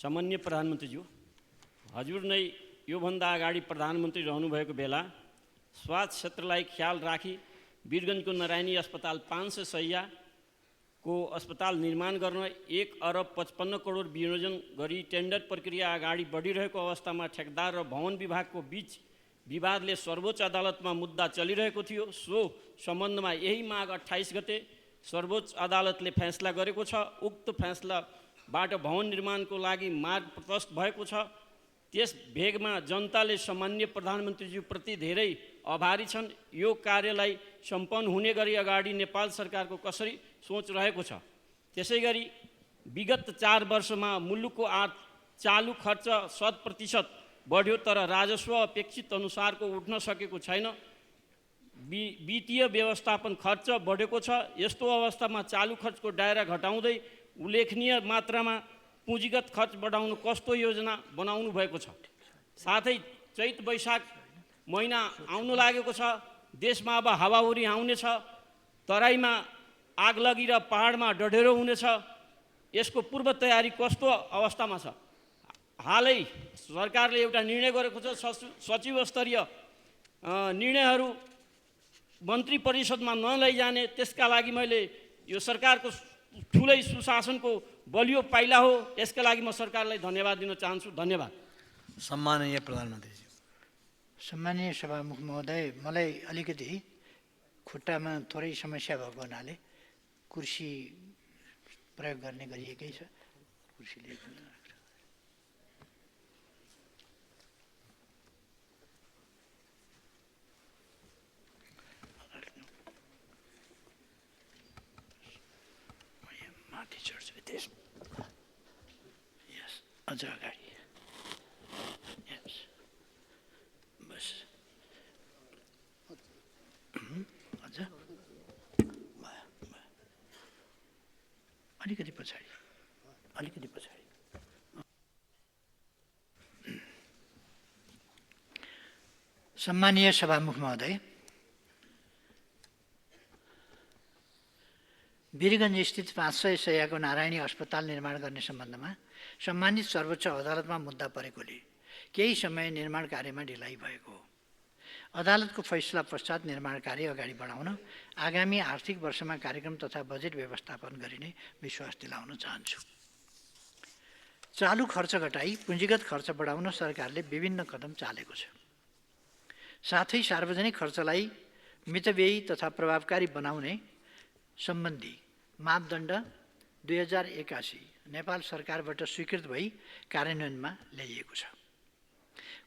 सम्मान्य प्रधानमन्त्रीज्यू, हजुर नै योभन्दा अगाडि प्रधानमन्त्री रहनुभएको बेला स्वास्थ्य क्षेत्रलाई ख्याल राखी वीरगञ्जको नारायणी अस्पताल 500 शय्याको अस्पताल निर्माण गर्न 1 अरब 55 करोड विनियोजन गरी टेन्डर प्रक्रिया अगाडि बढिरहेको अवस्थामा ठेकदार र भवन विभागको बीच विवादले सर्वोच्च अदालतमा मुद्दा चलिरहेको थियो। सो सम्बन्धमा यही माघ 28 गते सर्वोच्च अदालतले फैसला गरेको छ। उक्त फैसलाबाट भवन निर्माणको लागि मार्ग प्रशस्त भएको छ। त्यस भेगमा जनताले सम्मान्य प्रधानमन्त्रीज्यूप्रति धेरै आभारी छन्। यो कार्यलाई सम्पन्न हुने गरी अगाडि नेपाल सरकारको कसरी सोच रहेको छ। त्यसैगरी विगत 4 वर्षमा मुलुकको चालु खर्च 100% बढ्यो, तर राजस्व अपेक्षित अनुसारको उठ्न सकेको छैन। वित्तीय व्यवस्थापन खर्च बढेको छ। यस्तो अवस्थामा चालु खर्चको दायरा घटाउँदै उल्लेखनीय मात्रामा पुँजीगत खर्च बढाउनु कस्तो योजना बनाउनु भएको छ? साथै चैत वैशाख महिना आउनु लागेको छ। देशमा अब हावाहुरी आउनेछ। तराईमा आगलगी र पहाडमा डढेरो हुनेछ। यसको पूर्व तयारी कस्तो अवस्थामा छ? हालै सरकारले एउटा निर्णय गरेको छ। सचिव स्तरीय निर्णयहरू मन्त्री परिषदमा नलैजाने। त्यसका लागि मैले यो सरकारको ठुलै सुशासनको बलियो पाइला हो। यसका लागि म सरकारलाई धन्यवाद दिन चाहन्छु। धन्यवाद। सम्माननीय प्रधानमन्त्रीज्यू। सम्मानीय सभामुख महोदय, मलाई अलिकति खुट्टामा थोरै समस्या भएको हुनाले कुर्सी प्रयोग गर्ने गरिएकै छ। कुर्सीले माथि चढ्छु। त्यस यस अझ अगाडि यस बस अझ अलिकति पछाडि, अलिकति पछाडि। सम्मानीय सभामुख महोदय, वीरगञ्ज स्थित 500 शय्याको नारायणी अस्पताल निर्माण गर्ने सम्बन्धमा सम्मानित सर्वोच्च अदालतमा मुद्दा परेकोले केही समय निर्माण कार्यमा ढिलाइ भएको हो। अदालतको फैसला पश्चात निर्माण कार्य अगाडि बढाउन आगामी आर्थिक वर्षमा कार्यक्रम तथा बजेट व्यवस्थापन गरिने विश्वास दिलाउन चाहन्छु। चालु खर्च घटाई पुँजीगत खर्च बढाउन सरकारले विभिन्न कदम चालेको छ। साथै सार्वजनिक खर्चलाई मितव्ययी तथा प्रभावकारी बनाउने सम्बन्धी मापदण्ड 2081 नेपाल सरकारबाट स्वीकृत भई कार्यान्वयनमा ल्याइएको छ।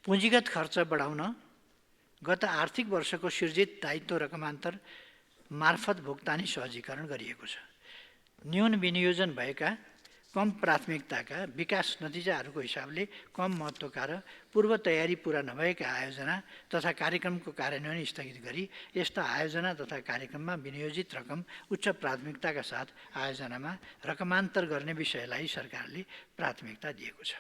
पुँजीगत खर्च बढाउन गत आर्थिक वर्षको सिर्जित दायित्व रकमान्तर मार्फत भुक्तानी सहजीकरण गरिएको छ। न्यून विनियोजन भएका कम प्राथमिकताका विकास नतिजाहरूको हिसाबले कम महत्त्वका र पूर्व तयारी पुरा नभएका आयोजना तथा कार्यक्रमको कार्यान्वयन स्थगित गरी यस्ता आयोजना तथा कार्यक्रममा विनियोजित रकम उच्च प्राथमिकताका साथ आयोजनामा रकमान्तर गर्ने विषयलाई सरकारले प्राथमिकता दिएको छ।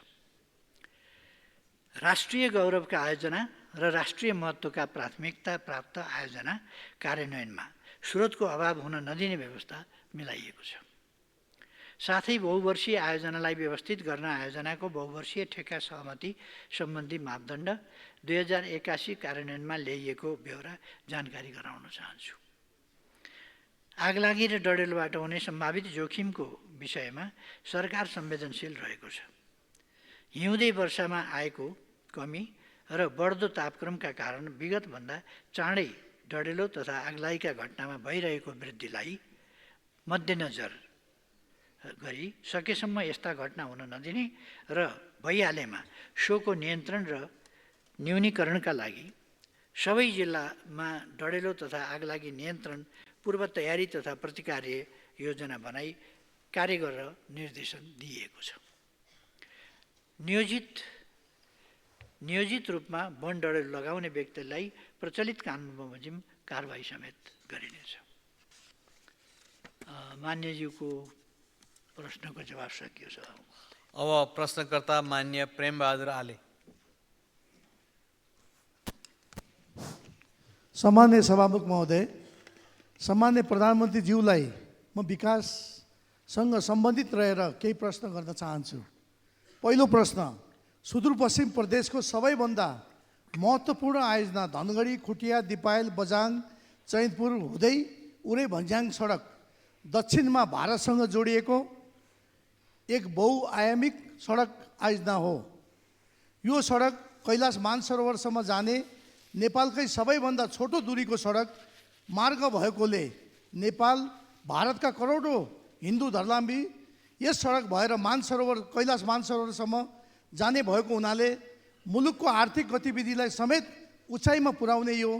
राष्ट्रिय गौरवका आयोजना र राष्ट्रिय महत्त्वका प्राथमिकता प्राप्त आयोजना कार्यान्वयनमा स्रोतको अभाव हुन नदिने व्यवस्था मिलाइएको छ। साथै बहुवर्षीय आयोजनालाई व्यवस्थित गर्न आयोजनाको बहुवर्षीय ठेक्का सहमति सम्बन्धी मापदण्ड 2081 कार्यान्वयनमा ल्याइएको बेहोरा जानकारी गराउन चाहन्छु। आगलागी र डढेलोबाट हुने सम्भावित जोखिमको विषयमा सरकार संवेदनशील रहेको छ। हिउँदे वर्षामा आएको कमी र बढ्दो तापक्रमका कारण विगतभन्दा चाँडै डढेलो तथा आगलागीका घटनामा भइरहेको वृद्धिलाई मध्यनजर गरी सकेसम्म यस्ता घटना हुन नदिने र भइहालेमा सोको नियन्त्रण र न्यूनीकरणका लागि सबै जिल्लामा डढेलो तथा आगलागी नियन्त्रण पूर्व तयारी तथा प्रतिकार्य योजना बनाई कार्य गरेर निर्देशन दिइएको छ। नियोजित रूपमा वन डढेलो लगाउने व्यक्तिलाई प्रचलित कानुन बमोजिम कारबाही समेत गरिनेछ। मान्यज्यूको प्रश्नको जवाब सकियो छ। अब प्रश्नकर्ता मान्य प्रेमबहादुर आले। सम्मान्य सभामुख महोदय, सम्मान्य प्रधानमन्त्रीज्यूलाई म विकाससँग सम्बन्धित रहेर केही प्रश्न गर्न चाहन्छु। पहिलो प्रश्न, सुदूरपश्चिम प्रदेशको सबैभन्दा महत्त्वपूर्ण आयोजना धनगढी, खुटिया, दिपायल, बझाङ, चैनपुर हुँदै उरै भन्ज्याङ सडक दक्षिणमा भारतसँग जोडिएको एक बहुआयामिक सडक आयोजना हो। यो सडक कैलाश मानसरोवरसम्म जाने नेपालकै सबैभन्दा छोटो दूरीको सडक मार्ग भएकोले नेपाल भारतका करोडौँ हिन्दू धर्मावलम्बी यस सडक भएर कैलाश मानसरोवरसम्म जाने भएको हुनाले मुलुकको आर्थिक गतिविधिलाई समेत उचाइमा पुर्याउने यो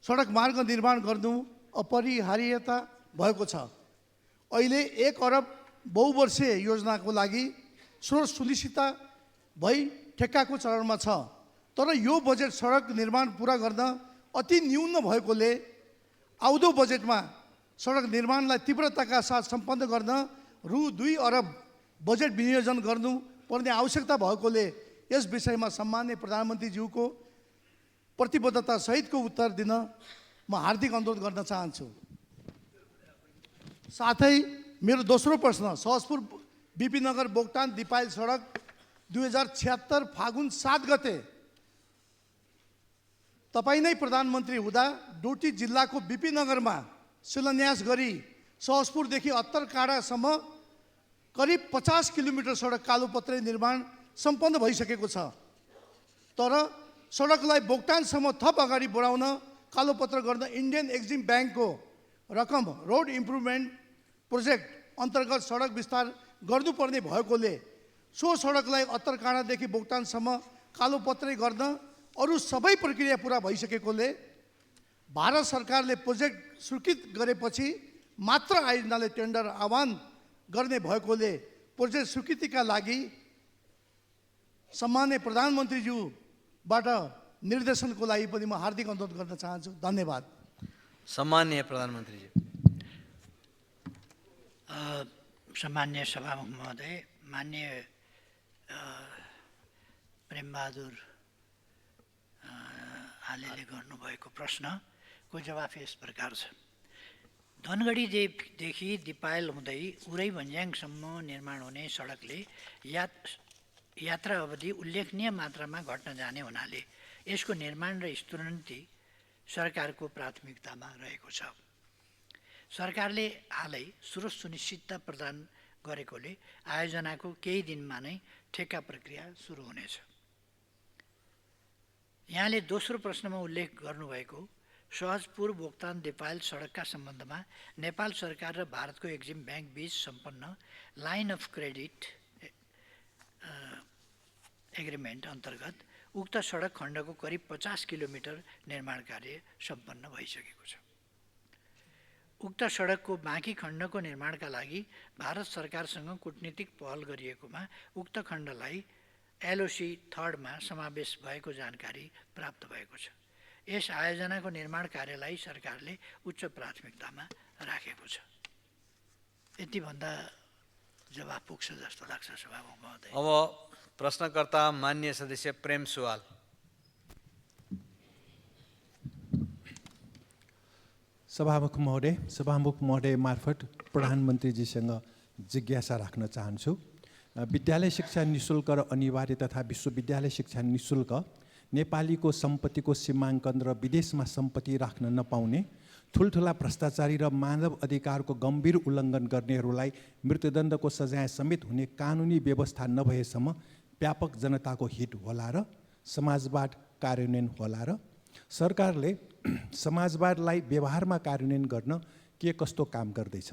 सडक मार्ग निर्माण गर्नु अपरिहार्यता भएको छ। अहिले 1 अरब बहुवर्षीय योजनाको लागि स्रोत सुनिश्चितता भई ठेक्काको चरणमा छ। तर यो बजेट सडक निर्माण पुरा गर्न अति न्यून भएकोले आउँदो बजेटमा सडक निर्माणलाई तीव्रताका साथ सम्पन्न गर्न रु 2 अरब बजेट विनियोजन गर्नुपर्ने आवश्यकता भएकोले यस विषयमा सम्मान्य प्रधानमन्त्रीज्यूको प्रतिबद्धता सहितको उत्तर दिन म हार्दिक अनुरोध गर्न चाहन्छु। साथै मेरो दोस्रो प्रश्न, सहजपुर बिपी नगर बोक्टान दिपायल सडक 2076 फागुन 7 गते तपाईँ नै प्रधानमन्त्री हुँदा डोटी जिल्लाको बिपी नगरमा शिलान्यास गरी सहजपुरदेखि अत्तरकाँडासम्म करिब 50 किलोमिटर सडक कालोपत्रे निर्माण सम्पन्न भइसकेको छ। तर सडकलाई बोक्टानसम्म थप अगाडि बढाउन कालोपत्र गर्न इन्डियन एक्जिम ब्याङ्कको रकम रोड इम्प्रुभमेन्ट प्रोजेक्ट अन्तर्गत सडक विस्तार गर्नुपर्ने भएकोले सो सडकलाई अत्तरकाँडादेखि बोक्टानसम्म कालोपत्रे गर्न अरू सबै प्रक्रिया पुरा भइसकेकोले भारत सरकारले प्रोजेक्ट स्वीकृत गरेपछि मात्र आयोजनाले टेन्डर आह्वान गर्ने भएकोले प्रोजेक्ट स्वीकृतिका लागि सम्मान्य प्रधानमन्त्रीज्यूबाट निर्देशनको लागि पनि म हार्दिक अनुरोध गर्न चाहन्छु। धन्यवाद। सम्मान्य प्रधानमन्त्रीज्यू। सम्मान्य सभामुख महोदय, मान्य प्रेमबहादुर आलेले गर्नुभएको प्रश्नको जवाफ यस प्रकार छ। धनगढीदेखि दिपायल हुँदै उरै भन्ज्याङसम्म निर्माण हुने सडकले यात्रा अवधि उल्लेखनीय मात्रामा घट्न जाने हुनाले यसको निर्माण र स्तरोन्नति सरकारको प्राथमिकतामा रहेको छ। सरकारले हालै स्रोत सुनिश्चितता प्रदान गरेकोले आयोजनाको केही दिनमा नै ठेक्का प्रक्रिया सुरु हुनेछ। यहाँले दोस्रो प्रश्नमा उल्लेख गर्नुभएको सहजपुर बोक्तान दिपायल सडकका सम्बन्धमा नेपाल सरकार र भारतको एक्जिम ब्याङ्क बीच सम्पन्न लाइन अफ क्रेडिट एग्रिमेन्ट अन्तर्गत उक्त सडक खण्डको करिब 50 किलोमिटर निर्माण कार्य सम्पन्न भइसकेको छ। उक्त सडकको बाँकी खण्डको निर्माणका लागि भारत सरकारसँग कूटनीतिक पहल गरिएकोमा उक्त खण्डलाई एलओसी 3 मा समावेश भएको जानकारी प्राप्त भएको छ। यस आयोजनाको निर्माण कार्यलाई सरकारले उच्च प्राथमिकतामा राखेको छ। यति भन्दा जवाफ पुग्छ जस्तो लाग्छ सभामुख महोदय। अब प्रश्नकर्ता मान्य सदस्य प्रेम सुवाल। सभामुख महोदय मार्फत प्रधानमन्त्रीजीसँग जिज्ञासा राख्न चाहन्छु। विद्यालय शिक्षा निःशुल्क र अनिवार्य तथा विश्वविद्यालय शिक्षा निःशुल्क नेपालीको सम्पत्तिको सीमाङ्कन र विदेशमा सम्पत्ति राख्न नपाउने, ठुल्ठुला भ्रष्टाचारी र मानव अधिकारको गम्भीर उल्लङ्घन गर्नेहरूलाई मृत्युदण्डको सजाय समेत हुने कानुनी व्यवस्था नभएसम्म व्यापक जनताको हित होला र समाजवाद कार्यान्वयन होला र सरकारले समाजवादलाई व्यवहारमा कार्यान्वयन गर्न के कस्तो काम गर्दैछ?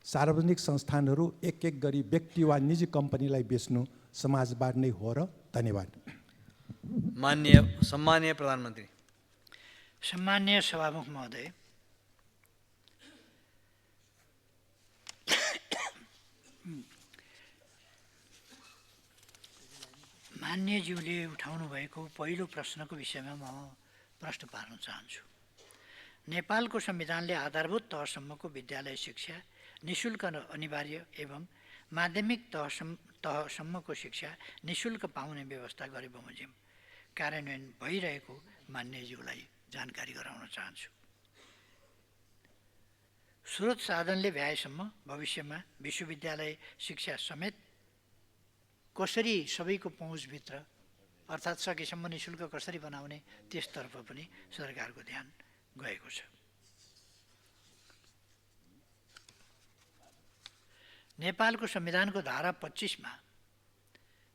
सार्वजनिक संस्थानहरू एक एक गरी व्यक्ति वा निजी कम्पनीलाई बेच्नु समाजवाद नै हो र? धन्यवाद। सम्मान्य प्रधानमन्त्री। सम्मान्य सभामुख महोदय, मान्यज्यूले उठाउनु भएको पहिलो प्रश्नको विषयमा म प्रश्न पार्न चाहन्छु। नेपालको संविधानले आधारभूत तहसम्मको विद्यालय शिक्षा निःशुल्क र अनिवार्य एवं माध्यमिक तहसम्मको शिक्षा निःशुल्क पाउने व्यवस्था गरे बमोजिम कार्यान्वयन भइरहेको मान्यज्यूलाई जानकारी गराउन चाहन्छु। स्रोत साधनले भ्याएसम्म भविष्यमा विश्वविद्यालय शिक्षा समेत कसरी सबैको पहुँचभित्र अर्थात् सकेसम्म निशुल्क कसरी बनाउने त्यसतर्फ पनि सरकारको ध्यान गएको छ। नेपालको संविधानको धारा 25 मा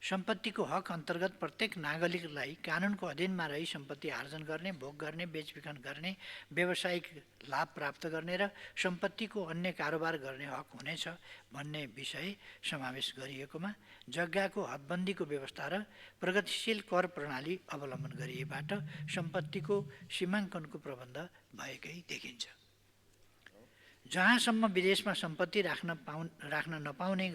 सम्पत्तिको हक अन्तर्गत प्रत्येक नागरिकलाई कानुनको अधीनमा रही सम्पत्ति आर्जन गर्ने, भोग गर्ने, बेचबिखन गर्ने, व्यावसायिक लाभ प्राप्त गर्ने र सम्पत्तिको अन्य कारोबार गर्ने हक हुनेछ भन्ने विषय समावेश गरिएकोमा जग्गाको हदबन्दीको व्यवस्था र प्रगतिशील कर प्रणाली अवलम्बन गरिएबाट सम्पत्तिको सीमाङ्कनको प्रबन्ध भएकै देखिन्छ। जहाँसम्म विदेशमा सम्पत्ति राख्न नपाउने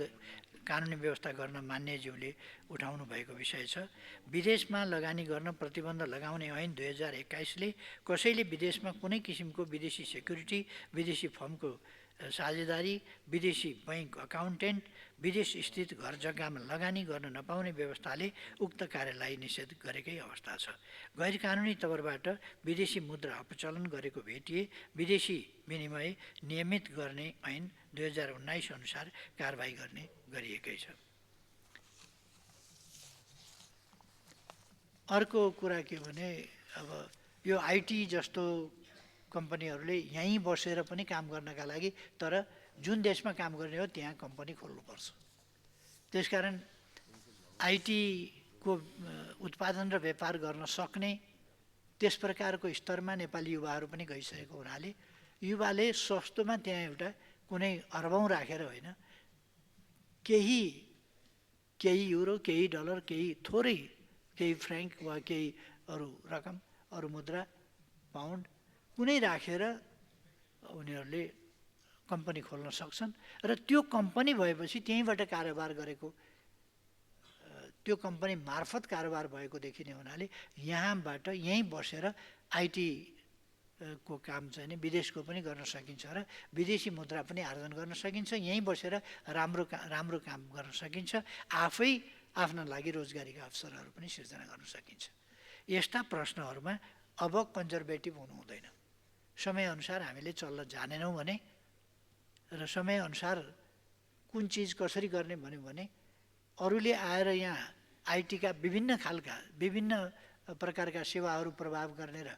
कानुनी व्यवस्था गर्न मान्यज्यूले उठाउनु भएको विषय छ। विदेशमा लगानी गर्न प्रतिबन्ध लगाउने ऐन 2021ले कसैले विदेशमा कुनै किसिमको विदेशी सेक्युरिटी, विदेशी फर्मको साझेदारी, विदेशी बैंक अकाउन्टेन्ट, विदेश स्थित घर जग्गामा लगानी गर्न नपाउने व्यवस्थाले उक्त कार्यलाई निषेध गरेकै अवस्था छ। गैर कानुनी तवरबाट विदेशी मुद्रा अपचलन गरेको भेटिए विदेशी विनिमय नियमित गर्ने ऐन 2019 अनुसार कारबाही गर्ने गरिएकै छ। अर्को कुरा के भने अब यो आइटी जस्तो कम्पनीहरूले यहीँ बसेर पनि काम गर्नका लागि तर जुन देशमा काम गर्ने हो त्यहाँ कम्पनी खोल्नुपर्छ। त्यसकारण आइटीको उत्पादन र व्यापार गर्न सक्ने त्यस प्रकारको स्तरमा नेपाली युवाहरू पनि गइसकेको हुनाले युवाले सस्तोमा त्यहाँ एउटा कुनै अरबौँ राखेर होइन, केही युरो, केही डलर, केही थोरै, केही फ्र्याङ्क वा केही अरू रकम, अरू मुद्रा, पाउन्ड कुनै राखेर उनीहरूले कम्पनी खोल्न सक्छन् र त्यो कम्पनी भएपछि त्यहीँबाट कारोबार गरेको, त्यो कम्पनी मार्फत कारोबार भएको देखिने हुनाले यहाँबाट यहीँ बसेर आइटी को काम चाहिँ नि विदेशको पनि गर्न सकिन्छ र विदेशी मुद्रा पनि आर्जन गर्न सकिन्छ, यहीँ बसेर राम्रो काम गर्न सकिन्छ, आफै आफ्ना लागि रोजगारीका अवसरहरू पनि सिर्जना गर्न सकिन्छ। यस्ता प्रश्नहरूमा अब कन्जर्भेटिभ हुनु हुँदैन। समयअनुसार हामीले चल्न जानेनौँ भने र समयअनुसार कुन चिज कसरी गर्ने भन्यो भने अरूले आएर यहाँ आइटीका विभिन्न खालका विभिन्न प्रकारका सेवाहरू प्रभाव गर्ने र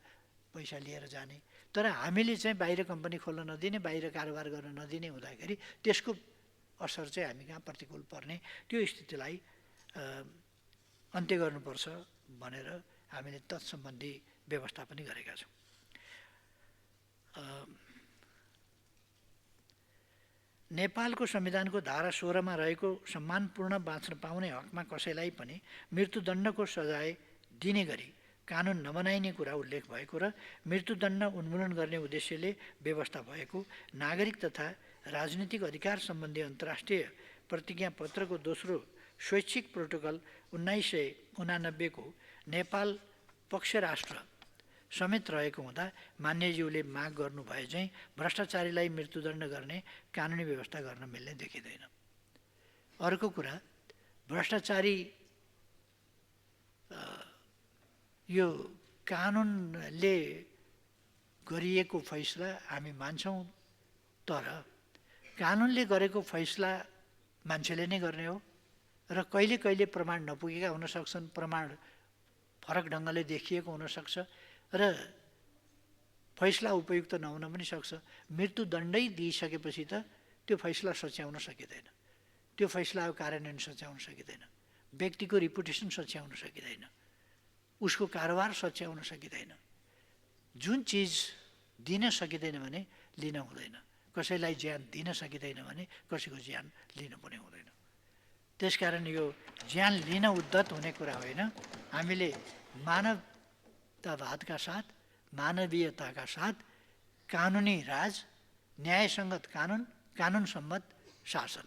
पैसा लिएर जाने, तर हामीले चाहिँ बाहिर कम्पनी खोल्न नदिने, बाहिर कारोबार गर्न नदिने हुँदाखेरि त्यसको असर चाहिँ हामी कहाँ प्रतिकूल पर्ने, त्यो स्थितिलाई अन्त्य गर्नुपर्छ भनेर हामीले तत्सम्बन्धी व्यवस्था पनि गरेका छौँ। नेपालको संविधानको धारा 16 मा रहेको सम्मानपूर्ण बाँच्न पाउने हकमा कसैलाई पनि मृत्युदण्डको सजाय दिने गरी कानुन नबनाइने कुरा उल्लेख भएको र मृत्युदण्ड उन्मूलन गर्ने उद्देश्यले व्यवस्था भएको नागरिक तथा राजनीतिक अधिकार सम्बन्धी अन्तर्राष्ट्रिय प्रतिज्ञापत्रको दोस्रो स्वैच्छिक प्रोटोकल 1989 को नेपाल पक्ष राष्ट्र समेत रहेको हुँदा मान्यज्यूले माग गर्नु भए चाहिँ भ्रष्टाचारीलाई मृत्युदण्ड गर्ने कानुनी व्यवस्था गर्न मिल्ने देखिँदैन। अर्को कुरा, भ्रष्टाचारी यो कानुनले गरिएको फैसला हामी मान्छौँ, तर कानुनले गरेको फैसला मान्छेले नै गर्ने हो र कहिले कहिले प्रमाण नपुगेका हुन सक्छन्, प्रमाण फरक ढङ्गले देखिएको हुनसक्छ र फैसला उपयुक्त नहुन पनि सक्छ। मृत्युदण्डै दिइसकेपछि त त्यो फैसला सच्याउन सकिँदैन, त्यो फैसलाको कार्यान्वयन सच्याउन सकिँदैन, व्यक्तिको रिपुटेसन सच्याउन सकिँदैन, उसको कारोबार सच्याउन सकिँदैन। जुन चिज दिन सकिँदैन भने लिन हुँदैन, कसैलाई ज्यान दिन सकिँदैन भने कसैको ज्यान लिनु पनि हुँदैन। त्यसकारण यो ज्यान लिन उद्धत हुने कुरा होइन। हामीले मानवतावादका साथ, मानवीयताका साथ कानुनी राज, न्यायसङ्गत कानुन, कानुन सम्मत शासन,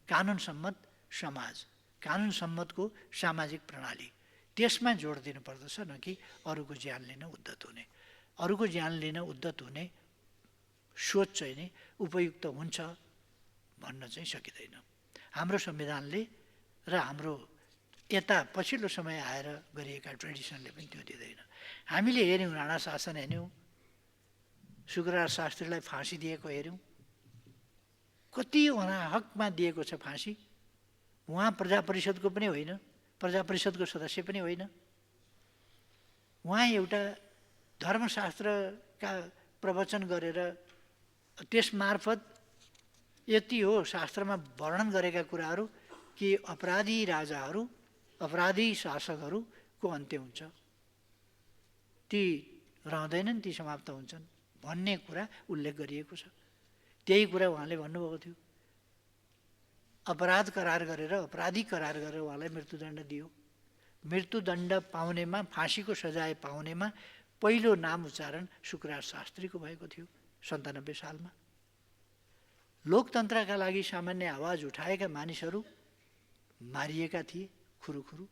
कानुन सम्मत समाज, कानुन सम्मतको सामाजिक प्रणाली, त्यसमा जोड दिनुपर्दछ, न कि अरूको ज्यान लिन उद्धत हुने। अरूको ज्यान लिन उद्धत हुने सोच चाहिँ नि उपयुक्त हुन्छ भन्न चाहिँ सकिँदैन। हाम्रो संविधानले र हाम्रो यता पछिल्लो समय आएर गरिएका ट्रेडिसनले पनि त्यो दिँदैन। हामीले हेऱ्यौँ, राणा शासन हेऱ्यौँ, शुक्रराज शास्त्रीलाई फाँसी दिएको हेऱ्यौँ, कति अनाहकमा दिएको छ फाँसी। उहाँ प्रजा परिषदको पनि होइन, प्रजा परिषदको सदस्य पनि होइन, उहाँ एउटा धर्मशास्त्रका प्रवचन गरेर त्यसमार्फत यति हो शास्त्रमा वर्णन गरेका कुराहरू कि अपराधी राजाहरू, अपराधी शासकहरूको अन्त्य हुन्छ, ती रहँदैनन्, ती समाप्त हुन्छन् भन्ने कुरा उल्लेख गरिएको छ। त्यही कुरा उहाँले भन्नुभएको थियो। अपराध करार गरेर, अपराधी करार गरेर उहाँलाई मृत्युदण्ड दियो। मृत्युदण्ड पाउनेमा, फाँसीको सजाय पाउनेमा पहिलो नाम उच्चारण शुक्रराज शास्त्रीको भएको थियो 97 सालमा। लोकतन्त्रका लागि सामान्य आवाज उठाएका मानिसहरू मारिएका थिए, खुरुखुरु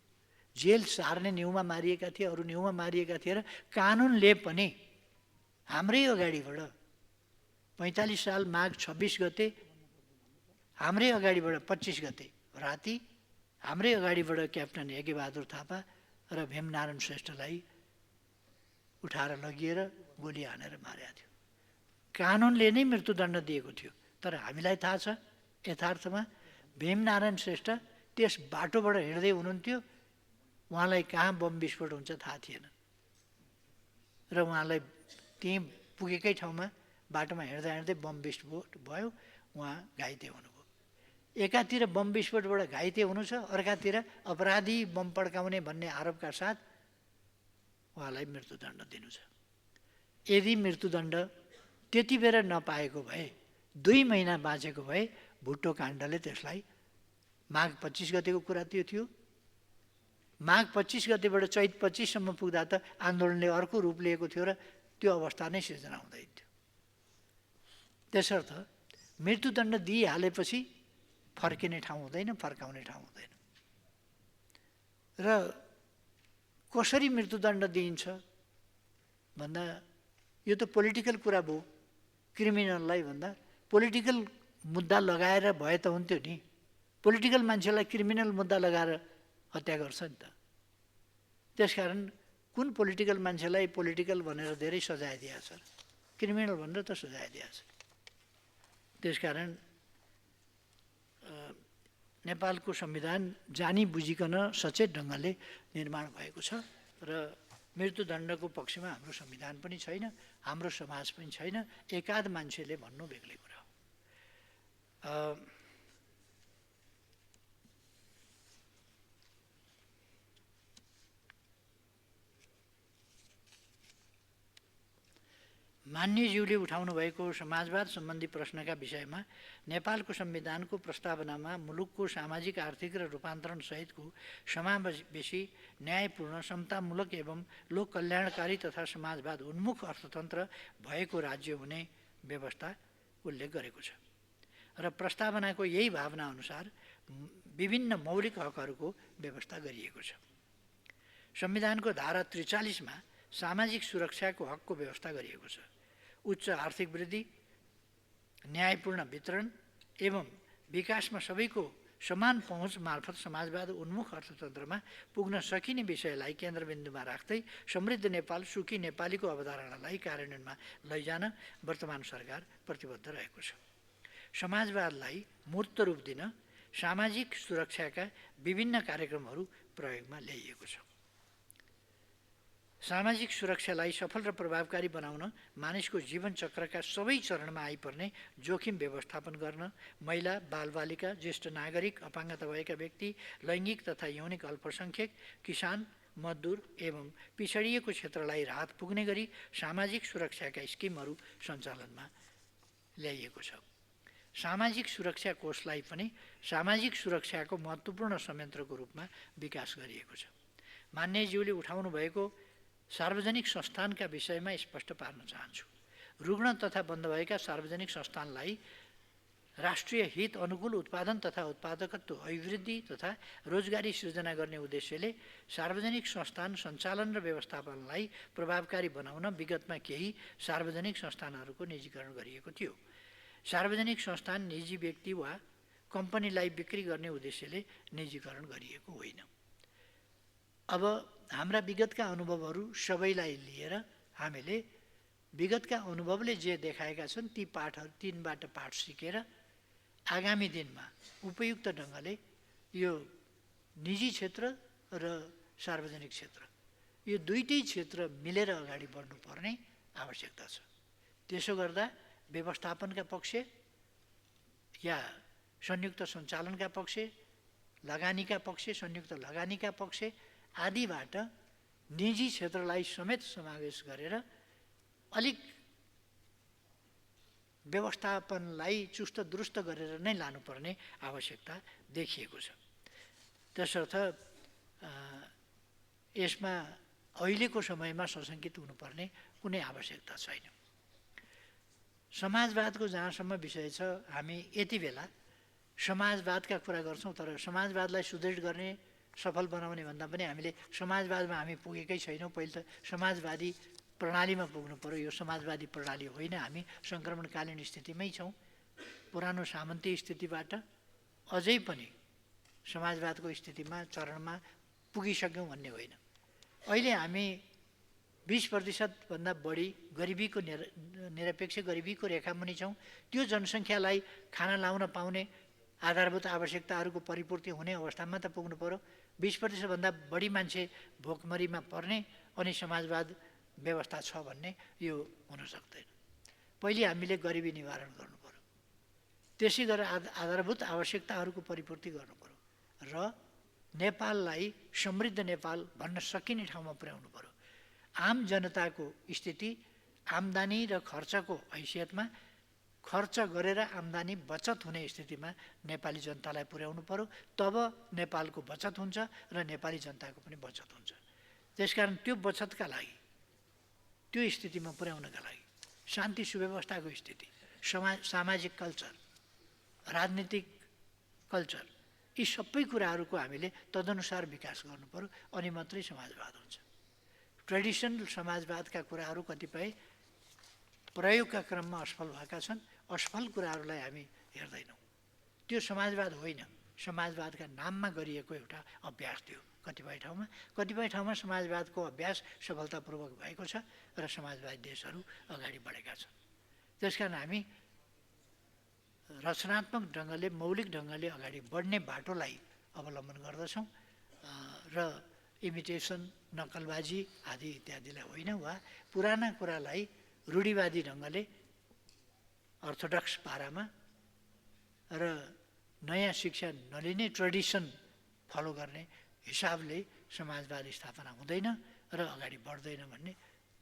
जेल सार्ने न्युमा मारिएका थिए, अरू न्युमा मारिएका थिए र कानुनले पनि हाम्रै अगाडिबाट 45 साल माघ 26 गते हाम्रै अगाडिबाट 25 गते राति हाम्रै अगाडिबाट क्याप्टन यज्ञबहादुर थापा र भीमनारायण श्रेष्ठलाई उठाएर लगिएर गोली हानेर मारेको थियो। कानुनले नै मृत्युदण्ड दिएको थियो, तर हामीलाई थाहा छ यथार्थमा भीमनारायण श्रेष्ठ त्यस बाटोबाट हिँड्दै हुनुहुन्थ्यो, उहाँलाई कहाँ बम विस्फोट हुन्छ थाहा थिएन र उहाँलाई त्यहीँ पुगेकै ठाउँमा बाटोमा हिँड्दा हिँड्दै बम विस्फोट भयो, उहाँ घाइते हुनुभयो। एकातिर बम विस्फोटबाट घाइते हुनु छ, अर्कातिर अपराधी बम पड्काउने भन्ने आरोपका साथ उहाँलाई मृत्युदण्ड दिनु छ। यदि मृत्युदण्ड त्यति बेर नपाएको भए, 2 महिना बाँचेको भए भुट्टो काण्डले त्यसलाई माघ 25 गतेको कुरा त्यो थियो, माघ 25 गतेबाट चैत 25 सम्म पुग्दा त आन्दोलनले अर्को रूप लिएको थियो र त्यो अवस्था नै सिर्जना हुँदैन थियो। त्यसर्थ मृत्युदण्ड दिइहालेपछि फर्किने ठाउँ हुँदैन, फर्काउने ठाउँ हुँदैन। र कसरी मृत्युदण्ड दिइन्छ भन्दा यो त पोलिटिकल कुरा भयो। क्रिमिनललाई भन्दा पोलिटिकल मुद्दा लगाएर भए त हुन्थ्यो नि। पोलिटिकल मान्छेलाई क्रिमिनल मुद्दा लगाएर हत्या गर्छ नि त। त्यसकारण कुन पोलिटिकल मान्छेलाई पोलिटिकल भनेर धेरै सजाय दिएको छ, क्रिमिनल भनेर त सजाय दिएको छ। त्यसकारण नेपालको संविधान जानी बुझिकन सचेत ढङ्गले निर्माण भएको छ र मृत्युदण्डको पक्षमा हाम्रो संविधान पनि छैन, हाम्रो समाज पनि छैन। एकाध मान्छेले भन्नु बेग्लै कुरा हो। मान्यज्यूले उठाउनु भएको समाजवाद सम्बन्धी प्रश्नका विषयमा नेपालको संविधानको प्रस्तावनामा मुलुकको सामाजिक आर्थिक र रूपान्तरण सहितको समावेशी न्यायपूर्ण समतामूलक एवं लोक कल्याणकारी तथा समाजवाद उन्मुख अर्थतन्त्र भएको राज्य हुने व्यवस्था उल्लेख गरेको छ र प्रस्तावनाको यही भावना अनुसार विभिन्न मौलिक हकहरूको व्यवस्था गरिएको छ। संविधानको धारा 43 मा सामाजिक सुरक्षाको हकको व्यवस्था गरिएको छ। उच्च आर्थिक वृद्धि, न्यायपूर्ण वितरण एवं विकासमा सबैको समान पहुँच मार्फत समाजवाद उन्मुख अर्थतन्त्रमा पुग्न सकिने विषयलाई केन्द्रबिन्दुमा राख्दै समृद्ध नेपाल सुखी नेपालीको अवधारणालाई कार्यान्वयनमा लैजान वर्तमान सरकार प्रतिबद्ध रहेको छ। समाजवादलाई मूर्त रूप दिन सामाजिक सुरक्षाका विभिन्न कार्यक्रमहरू प्रयोगमा ल्याइएको छ। सामाजिक सुरक्षालाई सफल र प्रभावकारी बनाउन मानिसको जीवन चक्रका सबै चरणमा आइपर्ने जोखिम व्यवस्थापन गर्न महिला, बालबालिका, ज्येष्ठ नागरिक, अपाङ्गता भएका व्यक्ति, लैङ्गिक तथा यौनिक अल्पसङ्ख्यक, किसान, मजदुर एवं पिछडिएको क्षेत्रलाई राहत पुग्ने गरी सामाजिक सुरक्षाका स्किमहरू सञ्चालनमा ल्याइएको छ। सामाजिक सुरक्षा कोषलाई पनि सामाजिक सुरक्षाको महत्त्वपूर्ण संयन्त्रको रूपमा विकास गरिएको छ। मान्यज्यूले उठाउनु भएको सार्वजनिक संस्थानका विषयमा स्पष्ट पार्न चाहन्छु। रुग्ण तथा बन्द भएका सार्वजनिक संस्थानलाई राष्ट्रिय हित अनुकूल उत्पादन तथा उत्पादकत्व अभिवृद्धि तथा रोजगारी सृजना गर्ने उद्देश्यले सार्वजनिक संस्थान सञ्चालन र व्यवस्थापनलाई प्रभावकारी बनाउन विगतमा केही सार्वजनिक संस्थानहरूको निजीकरण गरिएको थियो। सार्वजनिक संस्थान निजी व्यक्ति वा कम्पनीलाई बिक्री गर्ने उद्देश्यले निजीकरण गरिएको होइन। अब हाम्रा विगतका अनुभवहरू सबैलाई लिएर हामीले विगतका अनुभवले जे देखाएका छन् ती तीनबाट पाठ सिकेर आगामी दिनमा उपयुक्त ढङ्गले यो निजी क्षेत्र र सार्वजनिक क्षेत्र यो दुईटै क्षेत्र मिलेर अगाडि बढ्नुपर्ने आवश्यकता छ। त्यसो गर्दा व्यवस्थापनका पक्ष या संयुक्त सञ्चालनका पक्ष, लगानीका पक्ष, संयुक्त लगानीका पक्ष आदिबाट निजी क्षेत्रलाई समेत समावेश गरेर अलिक व्यवस्थापनलाई चुस्त दुरुस्त गरेर नै लानुपर्ने आवश्यकता देखिएको छ। त्यसर्थ यसमा अहिलेको समयमा सशङ्कित हुनुपर्ने कुनै आवश्यकता छैन। समाजवादको जहाँसम्म विषय छ, हामी यति बेला समाजवादका कुरा गर्छौँ, तर समाजवादलाई सुदृढ गर्ने सफल बनाउने भन्दा पनि हामीले समाजवादमा हामी पुगेकै छैनौँ। पहिले त समाजवादी प्रणालीमा पुग्नु पर्यो। यो समाजवादी प्रणाली होइन, हामी सङ्क्रमणकालीन स्थितिमै छौँ। पुरानो सामन्ती स्थितिबाट अझै पनि समाजवादको स्थितिमा चरणमा पुगिसक्यौँ भन्ने होइन। अहिले हामी 20% भन्दा बढी गरिबीको निरपेक्ष गरिबीको रेखामुनि छौँ। त्यो जनसङ्ख्यालाई खाना लाउन पाउने आधारभूत आवश्यकताहरूको परिपूर्ति हुने अवस्थामा त पुग्नु पर्यो। 20% भन्दा बढी मान्छे भोकमरीमा पर्ने अनि समाजवाद व्यवस्था छ भन्ने यो हुन सक्दैन। पहिले हामीले गरिबी निवारण गर्नु पर्यो, त्यसै गरेर आधारभूत आवश्यकताहरूको परिपूर्ति गर्नु पर्यो र नेपाललाई समृद्ध नेपाल भन्न सकिने ठाउँमा पुर्याउनु पर्यो। आम जनताको स्थिति आम्दानी र खर्चको हैसियतमा खर्च गरेर आम्दानी बचत हुने स्थितिमा नेपाली जनतालाई पुर्याउनु पर्यो। तब नेपालको बचत हुन्छ र नेपाली जनताको पनि बचत हुन्छ। त्यसकारण त्यो बचतका लागि, त्यो स्थितिमा पुर्याउनका लागि शान्ति सुव्यवस्थाको स्थिति, सामाजिक कल्चर, राजनीतिक कल्चर, यी सबै कुराहरूको हामीले तदनुसार विकास गर्नु पर्यो, अनि मात्रै समाजवाद हुन्छ। ट्रेडिसनल समाजवादका कुराहरू कतिपय प्रयोगका क्रममा असफल भएका छन्। असफल कुराहरूलाई हामी हेर्दैनौँ। त्यो समाजवाद होइन, समाजवादका नाममा गरिएको एउटा अभ्यास थियो कतिपय ठाउँमा। कतिपय ठाउँमा समाजवादको अभ्यास सफलतापूर्वक भएको छ र समाजवादी देशहरू अगाडि बढेका छन्। त्यसकारण हामी रचनात्मक ढङ्गले, मौलिक ढङ्गले अगाडि बढ्ने बाटोलाई अवलम्बन गर्दछौँ र इमिटेसन, नक्कलबाजी आदि इत्यादिलाई होइन, वा पुराना कुरालाई रूढिवादी ढङ्गले अर्थोडक्स पारामा र नयाँ शिक्षा नलिने ट्रेडिसन फलो गर्ने हिसाबले समाजवाद स्थापना हुँदैन र अगाडि बढ्दैन भन्ने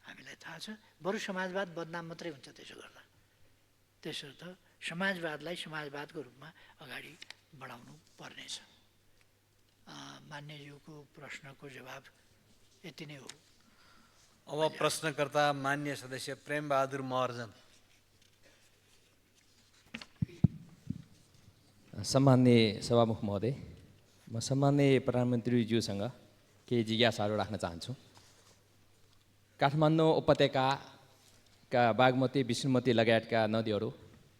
हामीलाई थाहा छ। बरु समाजवाद बदनाम मात्रै हुन्छ त्यसो गर्दा। त्यसर्थ समाजवादलाई समाजवादको रूपमा अगाडि बढाउनु पर्नेछ। मान्यज्यूको प्रश्नको जवाब यति नै हो। अब प्रश्नकर्ता मान्य सदस्य प्रेमबहादुर महर्जन। सम्माननीय सभामुख महोदय, म सम्माननीय प्रधानमन्त्रीज्यूसँग केही जिज्ञासाहरू राख्न चाहन्छु। काठमाडौँ उपत्यकाका बागमती, विष्णुमती लगायतका नदीहरू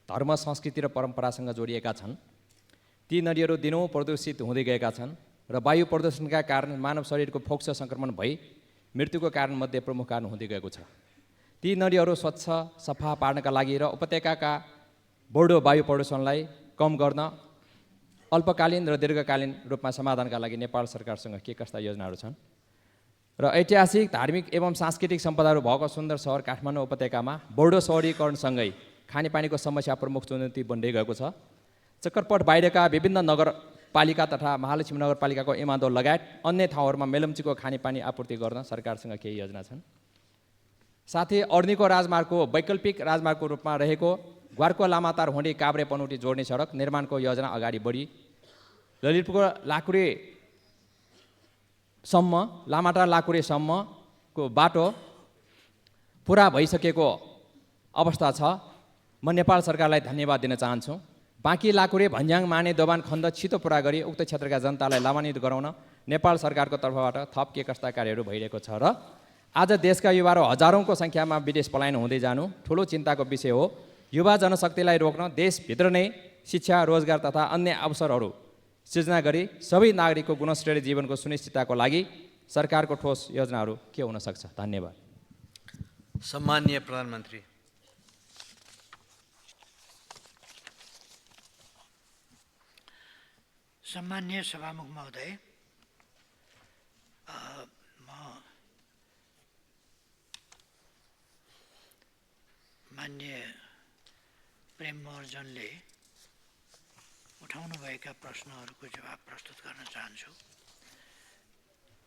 धर्म, संस्कृति र परम्परासँग जोडिएका छन्। ती नदीहरू दिनौँ प्रदूषित हुँदै गएका छन् र वायु प्रदूषणका कारण मानव शरीरको फोक्सो सङ्क्रमण भई मृत्युको कारणमध्ये प्रमुख कारण हुँदै गएको छ। ती नदीहरू स्वच्छ सफा पार्नका लागि र उपत्यकाका बढ्दो वायु प्रदूषणलाई कम गर्न अल्पकालीन र दीर्घकालीन रूपमा समाधानका लागि नेपाल सरकारसँग के कस्ता योजनाहरू छन्? र ऐतिहासिक, धार्मिक एवं सांस्कृतिक सम्पदाहरू भएको सुन्दर सहर काठमाडौँ उपत्यकामा बढ्दो सहरीकरणसँगै खानेपानीको समस्या प्रमुख चुनौती बन्दै गएको छ। चक्करपट बाहिरका विभिन्न नगरपालिका तथा महालक्ष्मी नगरपालिकाको इमान्दोल लगायत अन्य ठाउँहरूमा मेलम्चीको खानेपानी आपूर्ति गर्न सरकारसँग केही योजना छन्? साथै अर्नीको राजमार्गको वैकल्पिक राजमार्गको रूपमा रहेको ग्वारको लामातार हुँडी काभ्रे पनौटी जोड्ने सडक निर्माणको योजना अगाडि बढी ललितपुरको लाकुरेसम्म, लामाटार लाकुरेसम्मको बाटो पुरा भइसकेको अवस्था छ। म नेपाल सरकारलाई धन्यवाद दिन चाहन्छु। बाँकी लाकुरे, भन्ज्याङ, माने, दोभान खण्ड छिटो पुरा गरी उक्त क्षेत्रका जनतालाई लाभान्वित गराउन नेपाल सरकारको तर्फबाट थप के कस्ता कार्यहरू भइरहेको छ? र आज देशका युवाहरू हजारौँको सङ्ख्यामा विदेश पलायन हुँदै जानु ठुलो चिन्ताको विषय हो। युवा जनशक्तिलाई रोक्न देशभित्र नै शिक्षा, रोजगार तथा अन्य अवसरहरू सृजना गरी सबै नागरिकको गुणस्तरीय जीवनको सुनिश्चितताको लागि सरकारको ठोस योजनाहरू के हुन सक्छ? धन्यवाद। सम्माननीय प्रधानमन्त्री। सम्मान्य सभामुख महोदय, म मान्य प्रेम महर्जनले उठाउनुभएका प्रश्नहरूको जवाब प्रस्तुत गर्न चाहन्छु।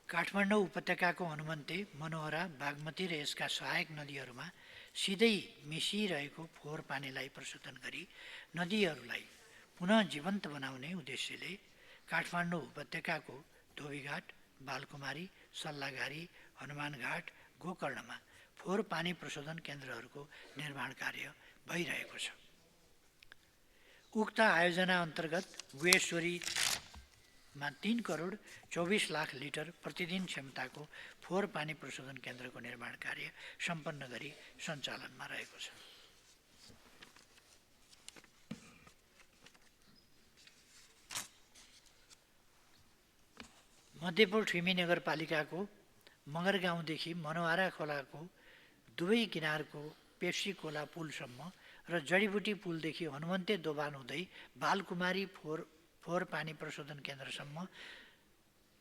काठमाडौँ उपत्यकाको हनुमन्ते, मनोहरा, बागमती र यसका सहायक नदीहरूमा सिधै मिसिरहेको फोहोर पानीलाई प्रशोधन गरी नदीहरूलाई पुनः जीवन्त बनाउने उद्देश्यले काठमाडौँ उपत्यकाको धोबीघाट, बालकुमारी, सल्लाघारी, हनुमानघाट, गोकर्णमा फोहोर पानी प्रशोधन केन्द्रहरूको निर्माण कार्य भइरहेको छ। उक्त आयोजना अन्तर्गत गुहेश्वरीमा 3 करोड 24 लाख लिटर प्रतिदिन क्षमताको फोहोर पानी प्रशोधन केन्द्रको निर्माण कार्य सम्पन्न गरी सञ्चालनमा रहेको छ। मध्यपुर ठुमी नगरपालिकाको मगर गाउँदेखि मनोहरा खोलाको दुवै किनारको पेप्सी खोला पुलसम्म र जडीबुटी पुलदेखि हनुमन्ते दोभान हुँदै बालकुमारी फोहोर पानी प्रशोधन केन्द्रसम्म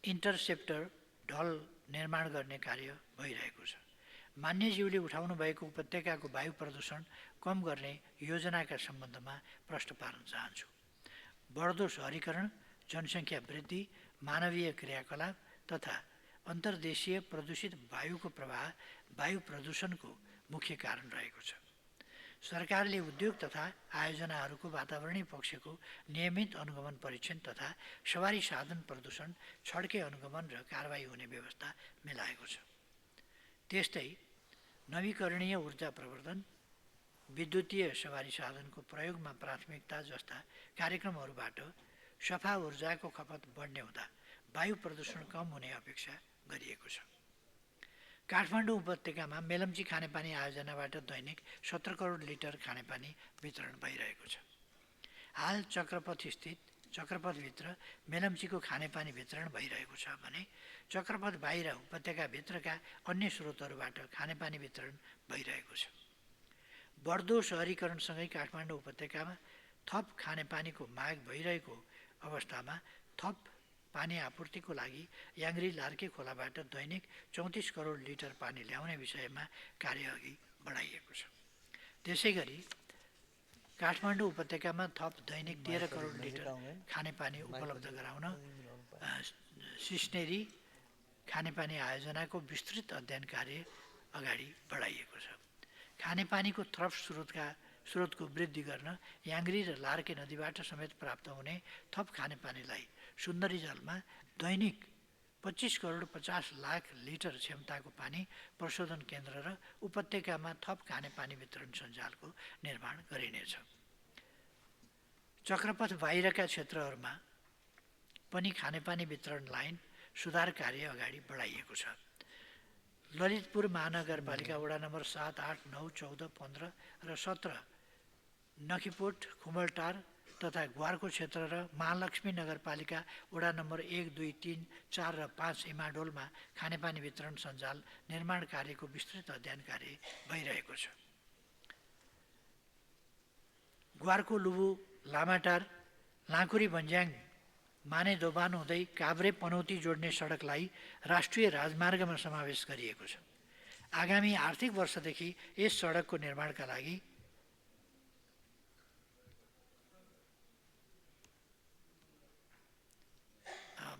इन्टरसेप्टर ढल निर्माण गर्ने कार्य भइरहेको छ। मान्यज्यूले उठाउनु भएको उपत्यकाको वायु प्रदूषण कम गर्ने योजनाका सम्बन्धमा प्रश्न पार्न चाहन्छु। बढ्दो शहरीकरण, जनसङ्ख्या वृद्धि, मानवीय क्रियाकलाप तथा अन्तर्देशीय प्रदूषित वायुको प्रवाह वायु प्रदूषणको मुख्य कारण रहेको छ। सरकारले उद्योग तथा आयोजनाहरूको वातावरणीय पक्षको नियमित अनुगमन परीक्षण तथा सवारी साधन प्रदूषण छड्के अनुगमन र कारबाही हुने व्यवस्था मिलाएको छ। त्यस्तै नवीकरणीय ऊर्जा प्रवर्धन, विद्युतीय सवारी साधनको प्रयोगमा प्राथमिकता जस्ता कार्यक्रमहरूबाट सफा ऊर्जाको खपत बढ्ने हुँदा वायु प्रदूषण कम हुने अपेक्षा गरिएको छ। काठमाडौँ उपत्यकामा मेलम्ची खानेपानी आयोजनाबाट दैनिक 17 करोड लिटर खानेपानी वितरण भइरहेको छ। हाल चक्रपथभित्र मेलम्चीको खानेपानी वितरण भइरहेको छ भने चक्रपथ बाहिर उपत्यकाभित्रका अन्य स्रोतहरूबाट खानेपानी वितरण भइरहेको छ। बढ्दो शहरीकरणसँगै काठमाडौँ उपत्यकामा थप खानेपानीको माग भइरहेको अवस्थामा थप पानी आपूर्तिको लागि याङ्ग्री लार्के खोलाबाट दैनिक 34 करोड लिटर पानी ल्याउने विषयमा कार्य अघि बढाइएको छ। त्यसै गरी काठमाडौँ उपत्यकामा थप दैनिक 13 करोड लिटर खानेपानी उपलब्ध गराउन सिस्नेरी खानेपानी आयोजनाको विस्तृत अध्ययन कार्य अगाडि बढाइएको छ। खानेपानीको थप स्रोतको वृद्धि गर्न याङ्ग्री र लार्के नदीबाट समेत प्राप्त हुने थप खानेपानीलाई सुन्दरी जलमा दैनिक 25 करोड 50 लाख लिटर क्षमताको पानी प्रशोधन केन्द्र र उपत्यकामा थप खानेपानी वितरण सञ्जालको निर्माण गरिनेछ। चक्रपथ बाहिरका क्षेत्रहरूमा पनि खानेपानी वितरण लाइन सुधार कार्य अगाडि बढाइएको छ। ललितपुर महानगरपालिका वडा नम्बर 7, 8, 9, 14, 15 र 17, नखीपोट, खुमलटार तथा ग्वारको क्षेत्र र महालक्ष्मी नगरपालिका वडा नम्बर 1, 2, 3, 4 र 5 इमाडोलमा खानेपानी वितरण सञ्जाल निर्माण कार्यको विस्तृत अध्ययन कार्य भइरहेको छ। ग्वारको लुबु, लामाटार, लाँकुरी भन्ज्याङ, माने दोभान हुँदै काभ्रे पनौती जोड्ने सडकलाई राष्ट्रिय राजमार्गमा समावेश गरिएको छ। आगामी आर्थिक वर्षदेखि यस सडकको निर्माणका लागि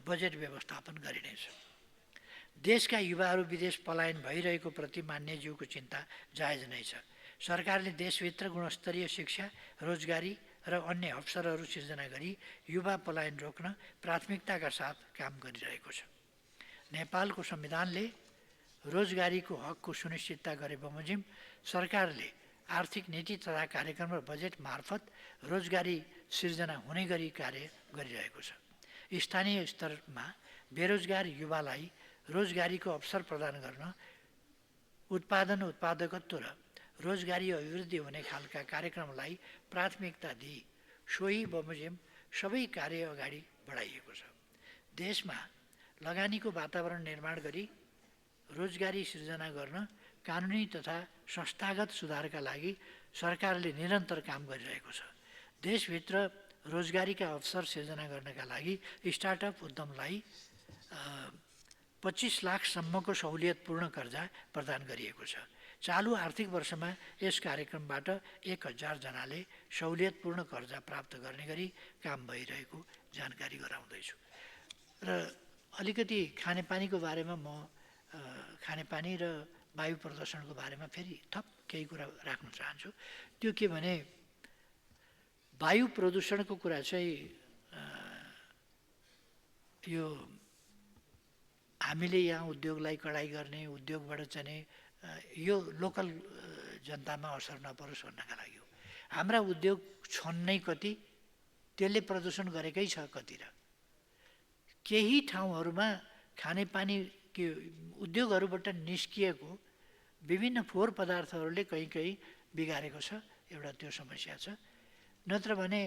बजेट व्यवस्थापन गरिनेछ। देशका युवाहरू विदेश पलायन भइरहेको प्रति मान्यज्यूको चिन्ता जायज नै छ। सरकारले देशभित्र गुणस्तरीय शिक्षा, रोजगारी र अन्य अवसरहरू सिर्जना गरी युवा पलायन रोक्न प्राथमिकताका साथ काम गरिरहेको छ। नेपालको संविधानले रोजगारीको हकको सुनिश्चितता गरे बमोजिम सरकारले आर्थिक नीति तथा कार्यक्रम र बजेट मार्फत रोजगारी सिर्जना हुने गरी कार्य गरिरहेको छ। स्थानीय स्तरमा बेरोजगार युवालाई रोजगारीको अवसर प्रदान गर्न उत्पादकत्व र रोजगारी अभिवृद्धि हुने खालका कार्यक्रमलाई प्राथमिकता दिई सोही बमोजिम सबै कार्य अगाडि बढाइएको छ। देशमा लगानीको वातावरण निर्माण गरी रोजगारी सिर्जना गर्न कानुनी तथा संस्थागत सुधारका लागि सरकारले निरन्तर काम गरिरहेको छ। देशभित्र रोजगारीका अवसर सिर्जना गर्नका लागि स्टार्टअप उद्यमलाई 25 लाखसम्मको सहुलियतपूर्ण कर्जा प्रदान गरिएको छ। चालु आर्थिक वर्षमा यस कार्यक्रमबाट 1000 जनाले सहुलियतपूर्ण कर्जा प्राप्त गर्ने गरी काम भइरहेको जानकारी गराउँदैछु। र अलिकति खानेपानीको बारेमा म खानेपानी र वायु प्रदूषणको बारेमा फेरि थप केही कुरा राख्न चाहन्छु। त्यो के भने वायु प्रदूषणको कुरा चाहिँ यो हामीले यहाँ उद्योगलाई कडाइ गर्ने, उद्योगबाट चाहिँ यो लोकल जनतामा असर नपरोस् भन्नका लागि हो। हाम्रा उद्योग छन् नै कति, त्यसले प्रदूषण गरेकै छ कति र केही ठाउँहरूमा खानेपानी के उद्योगहरूबाट निस्किएको विभिन्न फोहोर पदार्थहरूले कहीँ कहीँ बिगारेको छ। एउटा त्यो समस्या छ। नत्र भने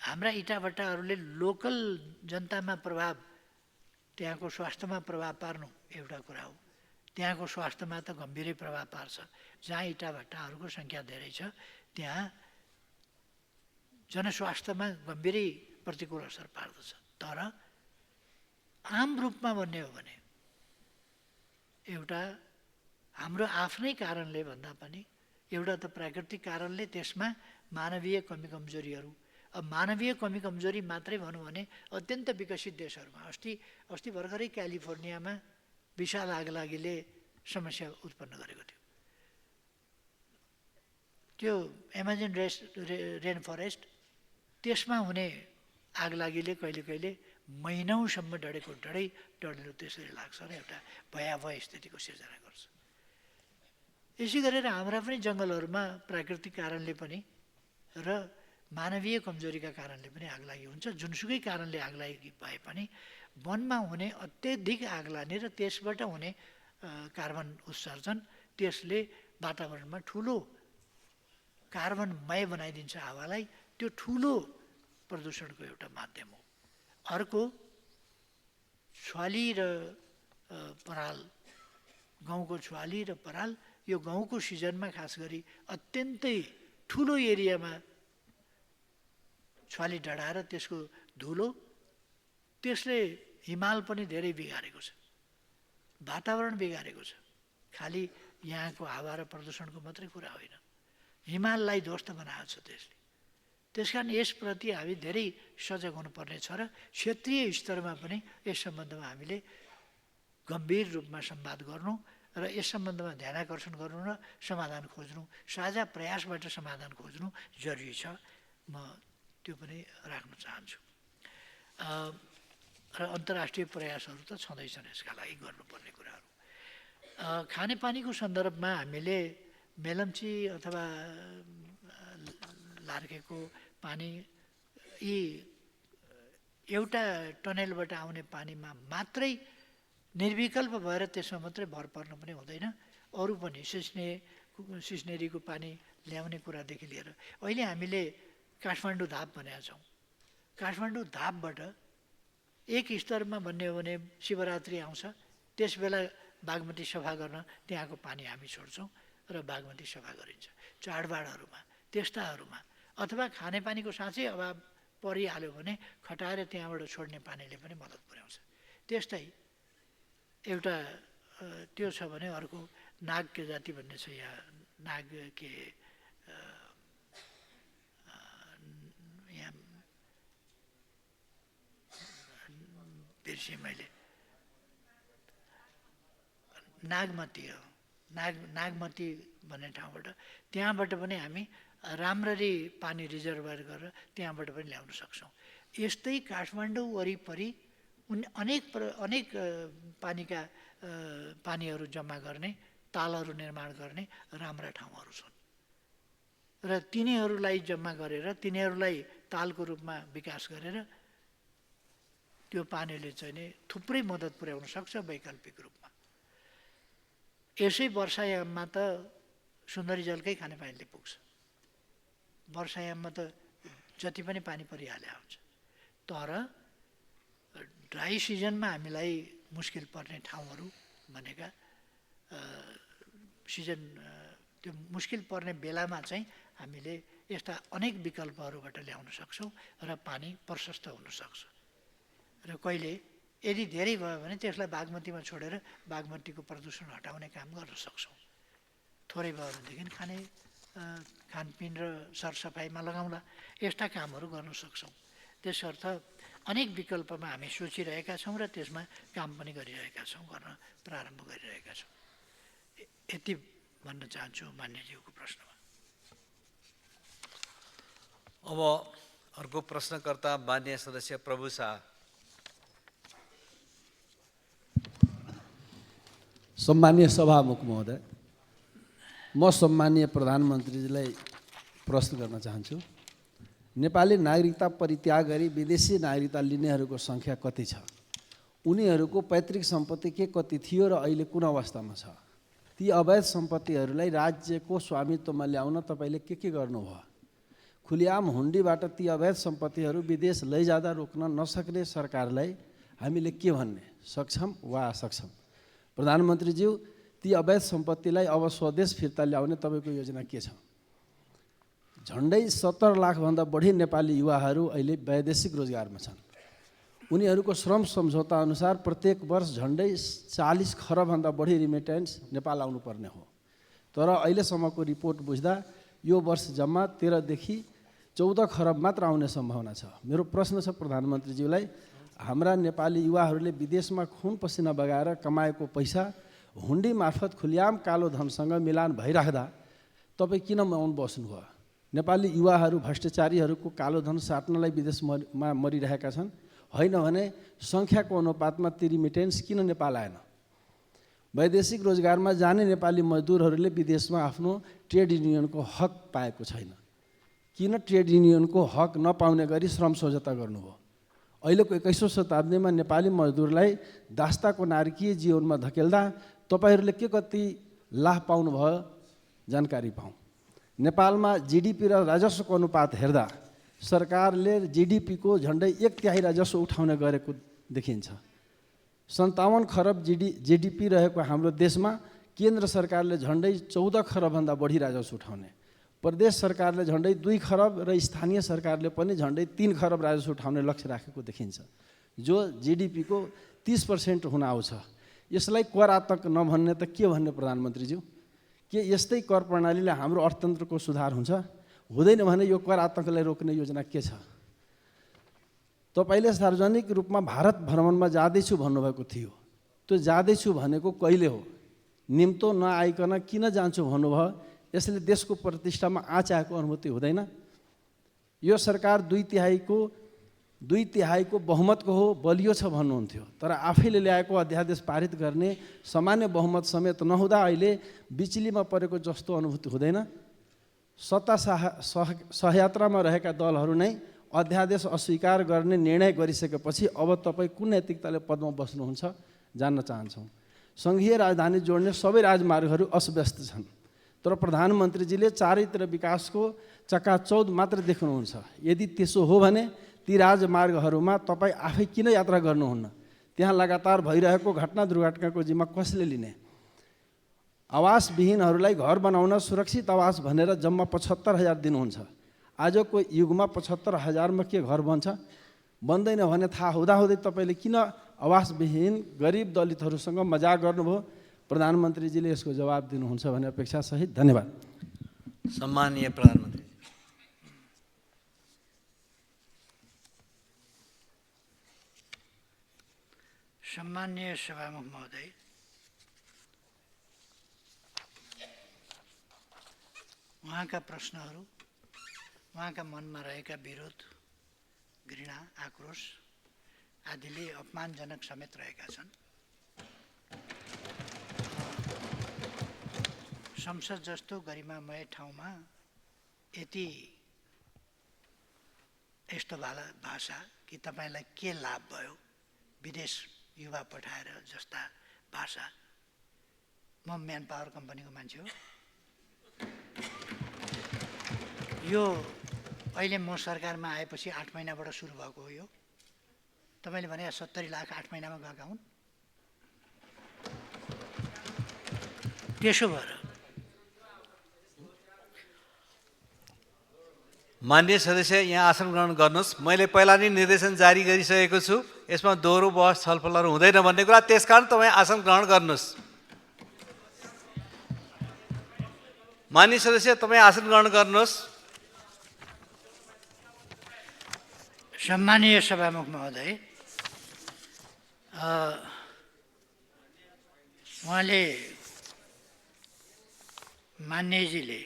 हाम्रा इटाभट्टाहरूले लोकल जनतामा प्रभाव, त्यहाँको स्वास्थ्यमा प्रभाव पार्नु एउटा कुरा हो। त्यहाँको स्वास्थ्यमा त गम्भीरै प्रभाव पार्छ। जहाँ इटाभट्टाहरूको सङ्ख्या धेरै छ त्यहाँ जनस्वास्थ्यमा गम्भीरै प्रतिकूल असर पार्दछ। तर आम रूपमा भन्ने हो भने एउटा हाम्रो आफ्नै कारणले भन्दा पनि एउटा त प्राकृतिक कारणले, त्यसमा मानवीय कमी कमजोरीहरू। अब मानवीय कमी कमजोरी मात्रै भनौँ भने अत्यन्त विकसित देशहरूमा अस्ति भर्खरै क्यालिफोर्नियामा विशाल आगलागीले समस्या उत्पन्न गरेको थियो। त्यो एमाजोन रेन फरेस्ट, त्यसमा हुने आगलागीले कहिले कहिले महिनौसम्म डढेको डढेर त्यसरी लाग्छ र एउटा भयावह स्थितिको सिर्जना गर्छ। यसै गरेर हाम्रा पनि जङ्गलहरूमा प्राकृतिक कारणले पनि र मानवीय कमजोरीका कारणले पनि आगलागी हुन्छ। जुनसुकै कारणले आगलागी भए पनि वनमा हुने अत्यधिक आगलागी र त्यसबाट हुने कार्बन उत्सर्जन, त्यसले वातावरणमा ठुलो कार्बनमय बनाइदिन्छ हावालाई। त्यो ठुलो प्रदूषणको एउटा माध्यम हो। अर्को छुवाली र पराल, गहुँको छुवाली र पराल, यो गहुँको सिजनमा खास गरी अत्यन्तै ठुलो एरियामा छुवाली डढाएर त्यसको धुलो, त्यसले हिमाल पनि धेरै बिगारेको छ, वातावरण बिगारेको छ। खालि यहाँको हावा र प्रदूषणको मात्रै कुरा होइन, हिमाललाई ध्वस्त बनाएको छ त्यसले। त्यसकारण यसप्रति हामी धेरै सजग हुनुपर्ने छ र क्षेत्रीय स्तरमा पनि यस सम्बन्धमा हामीले गम्भीर रूपमा संवाद गर्नु र यस सम्बन्धमा ध्यानाकर्षण गर्नु र समाधान खोज्नु, साझा प्रयासबाट समाधान खोज्नु जरुरी छ। म त्यो पनि राख्न चाहन्छु। र अन्तर्राष्ट्रिय प्रयासहरू त छँदैछन् यसका लागि गर्नुपर्ने कुराहरू। खानेपानीको सन्दर्भमा हामीले मेलम्ची अथवा लार्केको पानी यी एउटा टनेलबाट आउने पानीमा मात्रै निर्विकल्प भएर त्यसमा मात्रै भर पर्नु पनि हुँदैन। अरू पनि सिस्नेरीको पानी ल्याउने कुरादेखि लिएर अहिले हामीले काठमाडौँ धाप भनेका छौँ। काठमाडौँ धापबाट एक स्तरमा भन्ने हो भने शिवरात्रि आउँछ, त्यस बेला बागमती सफा गर्न त्यहाँको पानी हामी छोड्छौँ र बागमती सफा गरिन्छ। चाडबाडहरूमा त्यस्ताहरूमा अथवा खानेपानीको साँच्चै अभाव परिहाल्यो भने खटाएर त्यहाँबाट छोड्ने पानीले पनि मद्दत पुर्याउँछ। त्यस्तै एउटा त्यो छ भने अर्को नाग के जाति भन्ने छ, यहाँ नाग के यहाँ बिर्सेँ मैले, नागमती हो, नागमती भन्ने ठाउँबाट, त्यहाँबाट पनि हामी राम्ररी पानी रिजर्भर गरेर त्यहाँबाट पनि ल्याउन सक्छौँ। यस्तै काठमाडौँ वरिपरि अनेक पानीका पानीहरू जम्मा गर्ने, तालहरू निर्माण गर्ने राम्रा ठाउँहरू छन् र तिनीहरूलाई जम्मा गरेर तिनीहरूलाई तालको रूपमा विकास गरेर त्यो पानीले चाहिँ नि थुप्रै मद्दत पुर्याउन सक्छ वैकल्पिक रूपमा। यसै वर्षायाममा त सुन्दरी जलकै खानेपानीले पुग्छ। वर्षायाममा त जति पनि पानी परिहाल्यो हुन्छ, तर ड्राई सिजनमा हामीलाई मुस्किल पर्ने ठाउँहरू भनेका सिजन त्यो मुस्किल पर्ने बेलामा चाहिँ हामीले यस्ता अनेक विकल्पहरूबाट ल्याउन सक्छौँ र पानी प्रशस्त हुनसक्छ। र कहिले यदि धेरै भयो भने त्यसलाई बागमतीमा छोडेर बागमतीको प्रदूषण हटाउने काम गर्न सक्छौँ। थोरै भयो भनेदेखि खानपिन र सरसफाइमा लगाउँला, यस्ता कामहरू गर्न सक्छौँ। त्यसर्थ अनेक विकल्पमा हामी सोचिरहेका छौँ र त्यसमा काम पनि गरिरहेका छौँ, गर्न प्रारम्भ गरिरहेका छौँ। यति भन्न चाहन्छु मान्यज्यूको प्रश्नमा। अब अर्को प्रश्नकर्ता मान्य सदस्य प्रभु शाह। सम्मानीय सभामुख महोदय, म सम्मानीय प्रधानमन्त्रीजीलाई प्रश्न गर्न चाहन्छु। नेपाली नागरिकता परित्याग गरी विदेशी नागरिकता लिनेहरूको सङ्ख्या कति छ? उनीहरूको पैतृक सम्पत्ति के कति थियो र अहिले कुन अवस्थामा छ? ती अवैध सम्पत्तिहरूलाई राज्यको स्वामित्वमा ल्याउन तपाईँले के गर्नुभयो? खुलिआम हुन्डीबाट ती अवैध सम्पत्तिहरू विदेश लैजाँदा रोक्न नसक्ने सरकारलाई हामीले के भन्ने, सक्षम वा असक्षम? प्रधानमन्त्रीज्यू, ती अवैध सम्पत्तिलाई अब स्वदेश फिर्ता ल्याउने तपाईँको योजना के छ? झन्डै 70 लाखभन्दा बढी नेपाली युवाहरू अहिले वैदेशिक रोजगारमा छन्। उनीहरूको श्रम सम्झौता अनुसार प्रत्येक वर्ष झन्डै 40 खरबभन्दा बढी रिमिटेन्स नेपाल आउनुपर्ने हो। तर अहिलेसम्मको रिपोर्ट बुझ्दा यो वर्ष जम्मा 13 देखि 14 खरब मात्र आउने सम्भावना छ। मेरो प्रश्न छ प्रधानमन्त्रीज्यूलाई, हाम्रा नेपाली युवाहरूले विदेशमा खुन पसिना बगाएर कमाएको पैसा हुन्डी मार्फत खुलिआम कालो धनसँग मिलान भइराख्दा तपाईँ किन मौन बस्नुभयो? नेपाली युवाहरू भ्रष्टाचारीहरूको कालो धन साट्नलाई विदेशमा मरिरहेका छन्। होइन भने सङ्ख्याको अनुपातमा ती रिमिटेन्स किन नेपाल आएन? वैदेशिक रोजगारमा जाने नेपाली मजदुरहरूले विदेशमा आफ्नो ट्रेड युनियनको हक पाएको छैन। किन ट्रेड युनियनको हक नपाउने गरी श्रम सम्झौता गर्नुभयो? अहिलेको 21औं शताब्दीमा नेपाली मजदुरलाई दास्ताको नारकीय जीवनमा धकेल्दा तपाईँहरूले के कति लाभ पाउनुभयो जानकारी पाऊँ। नेपालमा जीडीपी र राजस्वको अनुपात हेर्दा सरकारले जीडीपीको झन्डै 1/3 राजस्व उठाउने गरेको देखिन्छ। 57 खरब जीडीपी रहेको हाम्रो देशमा केन्द्र सरकारले झन्डै 14 खरबभन्दा बढी राजस्व उठाउने, प्रदेश सरकारले झन्डै 2 खरब र स्थानीय सरकारले पनि झन्डै 3 खरब राजस्व उठाउने लक्ष्य राखेको देखिन्छ, जो जीडीपीको 30% हुन आउँछ। यसलाई कर आतंक नभन्ने त के भन्ने प्रधानमन्त्रीज्यू? के यस्तै कर प्रणालीले हाम्रो अर्थतन्त्रको सुधार हुन्छ? हुँदैन भने यो कर आतंकलाई रोक्ने योजना के छ? तपाईँले सार्वजनिक रूपमा भारत भ्रमणमा जाँदैछु भन्नुभएको थियो। त्यो जाँदैछु भनेको कहिले हो? निम्तो नआइकन किन जान्छु भन्नुभयो? यसले देशको प्रतिष्ठामा आँच आएको अनुभूति हुँदैन? यो सरकार 2/3 बहुमतको हो, बलियो छ भन्नुहुन्थ्यो। तर आफैले ल्याएको अध्यादेश पारित गर्ने सामान्य बहुमत समेत नहुँदा अहिले बिचलीमा परेको जस्तो अनुभूति हुँदैन? सत्ता सहयात्रामा रहेका दलहरू नै अध्यादेश अस्वीकार गर्ने निर्णय गरिसकेपछि अब तपाईँ कुन नैतिकताले पदमा बस्नुहुन्छ जान्न चाहन्छौँ। सङ्घीय राजधानी जोड्ने सबै राजमार्गहरू अस्तव्यस्त छन्, तर प्रधानमन्त्रीजीले चारैतिर विकासको चकाचौध मात्र देख्नुहुन्छ। यदि त्यसो हो भने ती राजमार्गहरूमा तपाईँ आफै किन यात्रा गर्नुहुन्न? त्यहाँ लगातार भइरहेको घटना दुर्घटनाको जिम्मा कसले लिने? आवासविहीनहरूलाई घर बनाउन सुरक्षित आवास भनेर जम्मा 75,000 दिनुहुन्छ। आजको युगमा 75,000मा के घर बन्छ? बन्दैन भने थाहा हुँदाहुँदै तपाईँले किन आवासविहीन गरिब दलितहरूसँग मजाक गर्नुभयो? प्रधानमन्त्रीजीले यसको जवाब दिनुहुन्छ भन्ने अपेक्षा सहित धन्यवाद। सम्माननीय प्रधानमन्त्री। सम्माननीय सभामुख महोदय, उहाँका प्रश्नहरू उहाँका मनमा रहेका विरोध, घृणा, आक्रोश आदिले अपमानजनक समेत रहेका छन्। संसद जस्तो गरिमामय ठाउँमा यस्तो भाषा कि तपाईँलाई के लाभ भयो, विदेश युवा पठाएर जस्ता भाषा। म म्यान पावर कम्पनीको मान्छे हो। यो अहिले म सरकारमा आएपछि 8 महिनाबाट सुरु भएको हो। तपाईँले भने 70 लाख 8 महिनामा गएका हुन्। त्यसो भएर मान्य सदस्य यहाँ आसन ग्रहण गर्नुहोस्। मैले पहिला नै निर्देशन जारी गरिसकेको छु, यसमा दोहोरो बहस छलफलहरू हुँदैन भन्ने कुरा, त्यसकारण तपाईँ आसन ग्रहण गर्नुहोस्। मान्य सदस्य तपाईँ आसन ग्रहण गर्नुहोस्। सम्मानीय सभामुख महोदय, उहाँले मान्यजीले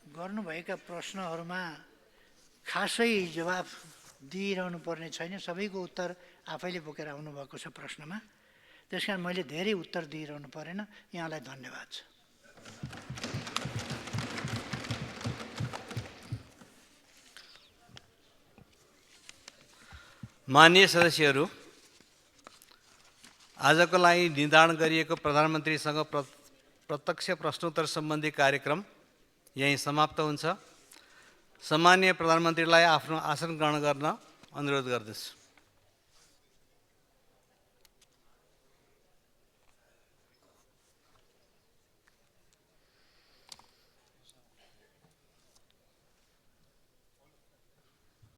गर्नुभएका प्रश्नहरूमा खासै जवाफ दिइरहनु पर्ने छैन। सबैको उत्तर आफैले बोकेर आउनुभएको छ प्रश्नमा, त्यस कारण मैले धेरै उत्तर दिइरहनु परेन। यहाँलाई धन्यवाद छ। मान्य सदस्यहरू, आजको लागि निर्धारण गरिएको प्रधानमन्त्रीसँग प्रत्यक्ष प्रश्नोत्तर सम्बन्धी कार्यक्रम यहीँ समाप्त हुन्छ। सम्माननीय प्रधानमन्त्रीलाई आफ्नो आसन ग्रहण गर्न अनुरोध गर्दछु।